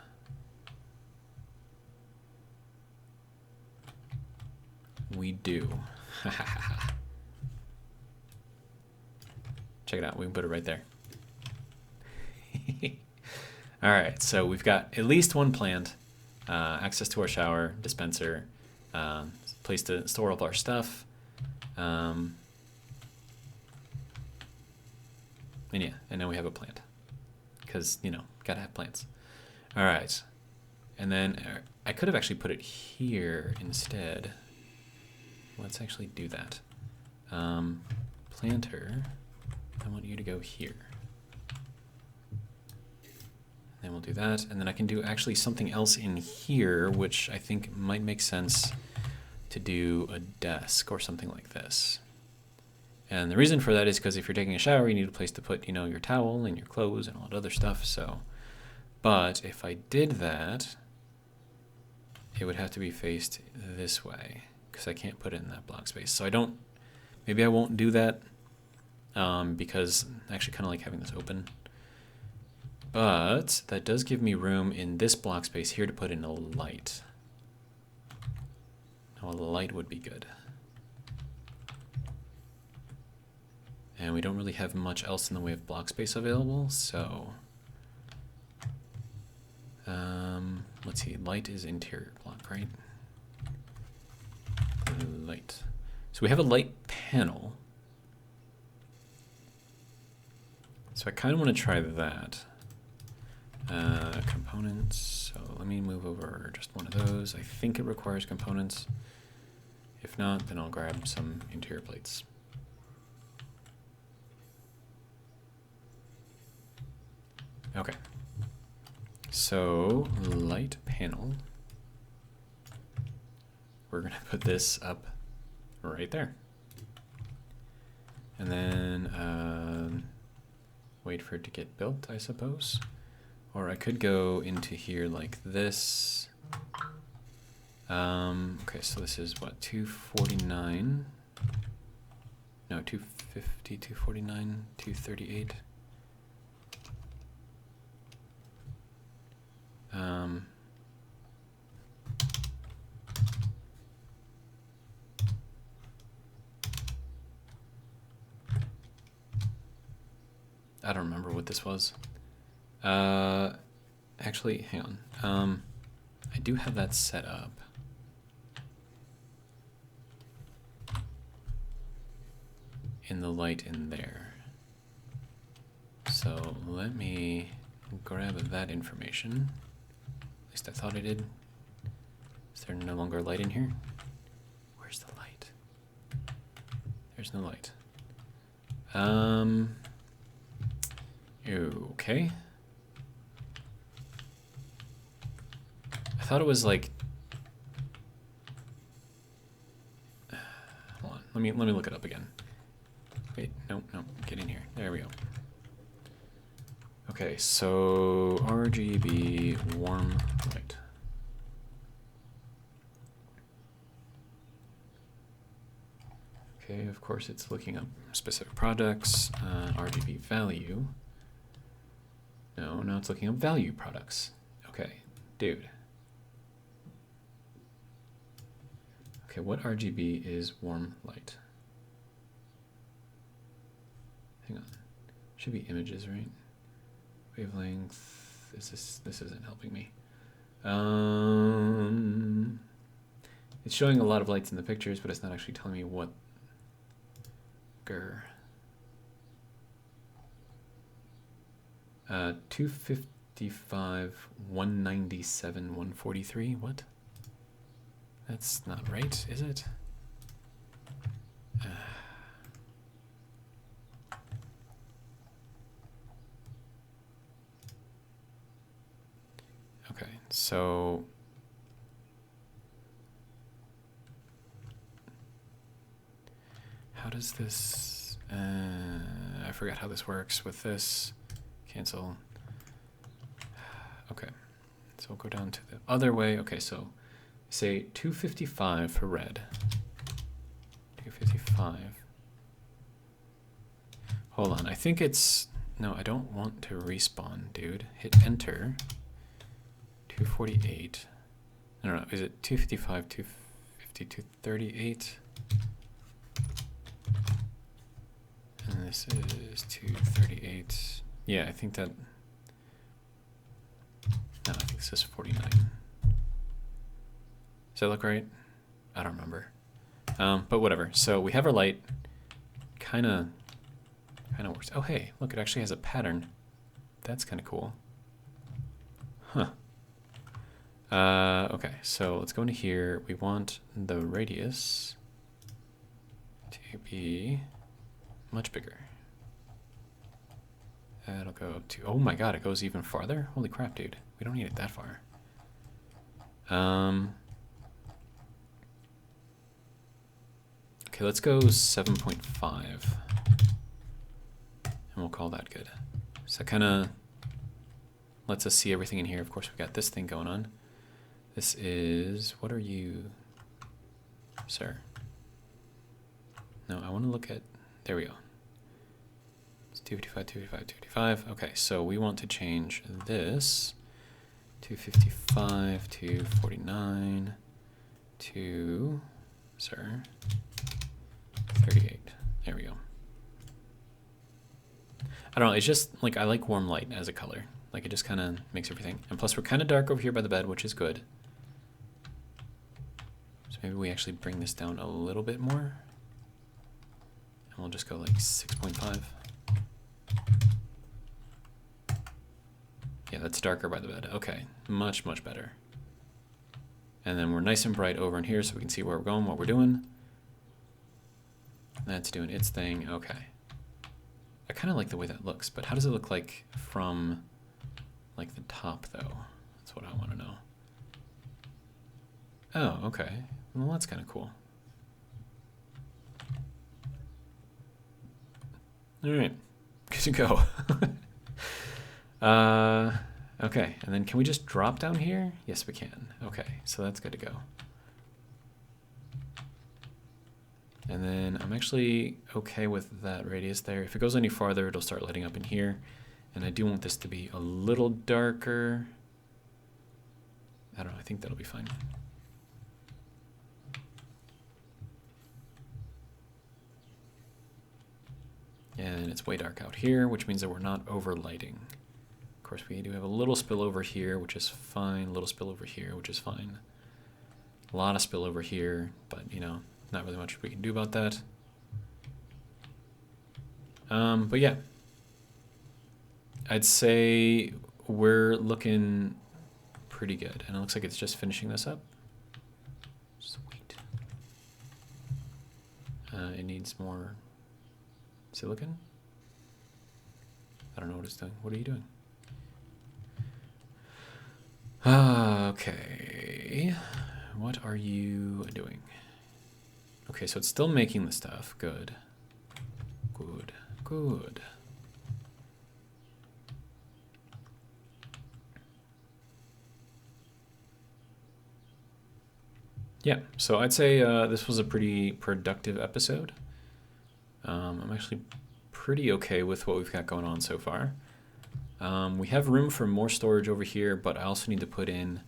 S1: We do. Check it out. We can put it right there. All right, so we've got at least one plant, access to our shower, dispenser, place to store all of our stuff. And yeah, and now we have a plant because, you know, gotta have plants. All right, and then I could have actually put it here instead. Let's actually do that. Planter, I want you to go here. Then we'll do that, and then I can do actually something else in here, which I think might make sense to do a desk or something like this. And the reason for that is because if you're taking a shower, you need a place to put, you know, your towel and your clothes and all that other stuff. So, but if I did that, it would have to be faced this way because I can't put it in that block space. So I don't, maybe I won't do that because I actually kind of like having this open. But that does give me room in this block space here to put in a light. Now a light would be good. And we don't really have much else in the way of block space available, so let's see, light is interior block, right? Light. So we have a light panel. So I kind of want to try that. Components, so let me move over just one of those. I think it requires components. If not, then I'll grab some interior plates. Okay, so light panel. we're gonna put this up right there. And then wait for it to get built, I suppose. Or I could go into here like this. Okay, so this is what, 249? No, 250, 249, 238. I don't remember what this was. Actually, hang on. I do have that set up. In the light in there. So let me grab that information. At least I thought I did. Is there no longer light in here? Where's the light? There's no light. Okay. I thought it was like. Hold on. Let me look it up again. Wait, no, get in here. There we go. Okay, so RGB warm light. Okay, of course it's looking up specific products, RGB value. No, now it's looking up value products. Okay, dude. Okay, what RGB is warm light? Hang on. Should be images, right? Wavelength. This isn't helping me. It's showing a lot of lights in the pictures, but it's not actually telling me what. 255, 197, 143. What? That's not right, is it? Okay, so how does this? I forgot how this works with this. Cancel. Okay, so we'll go down to the other way. Okay, so say 255 for red. 255. Hold on, I think it's, no, I don't want to respawn, dude. Hit enter. 248. I don't know, is it 255, 250, 238? And this is 238. Yeah, I think that, no, I think this is 49. Does that look right? I don't remember. But whatever. So we have our light. Kind of works. Oh, hey, look, it actually has a pattern. That's kind of cool. Huh. Okay, so let's go into here. We want the radius to be much bigger. That'll go up to, oh my god, it goes even farther? Holy crap, dude. We don't need it that far. Okay, let's go 7.5. And we'll call that good. So that kind of lets us see everything in here. Of course, we've got this thing going on. This is, what are you, sir? No, I want to look at, there we go. It's 255, 255, 255. Okay, so we want to change this 255 to 49 to, sir, 38. There we go. I don't know, it's just like, I like warm light as a color. Like it just kind of makes everything. And plus we're kind of dark over here by the bed, which is good. So maybe we actually bring this down a little bit more. And we'll just go like 6.5. Yeah, that's darker by the bed. Okay, much, much better. And then we're nice and bright over in here so we can see where we're going, what we're doing. That's doing its thing, okay. I kind of like the way that looks, but how does it look like from like the top though? That's what I want to know. Oh, okay. Well, that's kind of cool. All right, good to go. Okay, and then can we just drop down here? Yes, we can. Okay, so that's good to go. And then I'm actually okay with that radius there. If it goes any farther, it'll start lighting up in here. And I do want this to be a little darker. I don't know, I think that'll be fine. And it's way dark out here, which means that we're not overlighting. Of course, we do have a little spill over here, which is fine. A little spill over here, which is fine. A lot of spill over here, but you know, not really much we can do about that. But yeah, I'd say we're looking pretty good. And it looks like it's just finishing this up. Sweet. It needs more silicon. I don't know what it's doing. What are you doing? Okay. What are you doing? Okay, so it's still making the stuff. Good. Good. Good. Yeah, so I'd say this was a pretty productive episode. I'm actually pretty okay with what we've got going on so far. We have room for more storage over here, but I also need to put in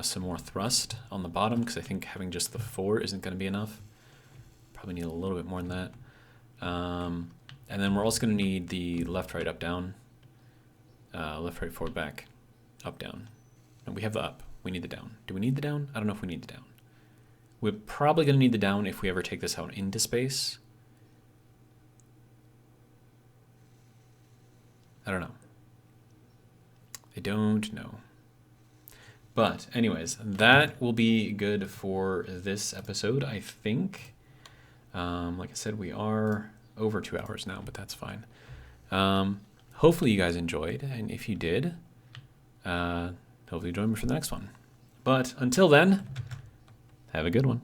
S1: some more thrust on the bottom because I think having just the 4 isn't going to be enough. Probably need a little bit more than that. And then we're also going to need the left, right, up, down. Left, right, forward, back, up, down. And we have the up. We need the down. Do we need the down? I don't know if we need the down. We're probably going to need the down if we ever take this out into space. I don't know. I don't know. But anyways, that will be good for this episode, I think. Like I said, we are over 2 hours now, but that's fine. Hopefully you guys enjoyed, and if you did, hopefully join me for the next one. But until then, have a good one.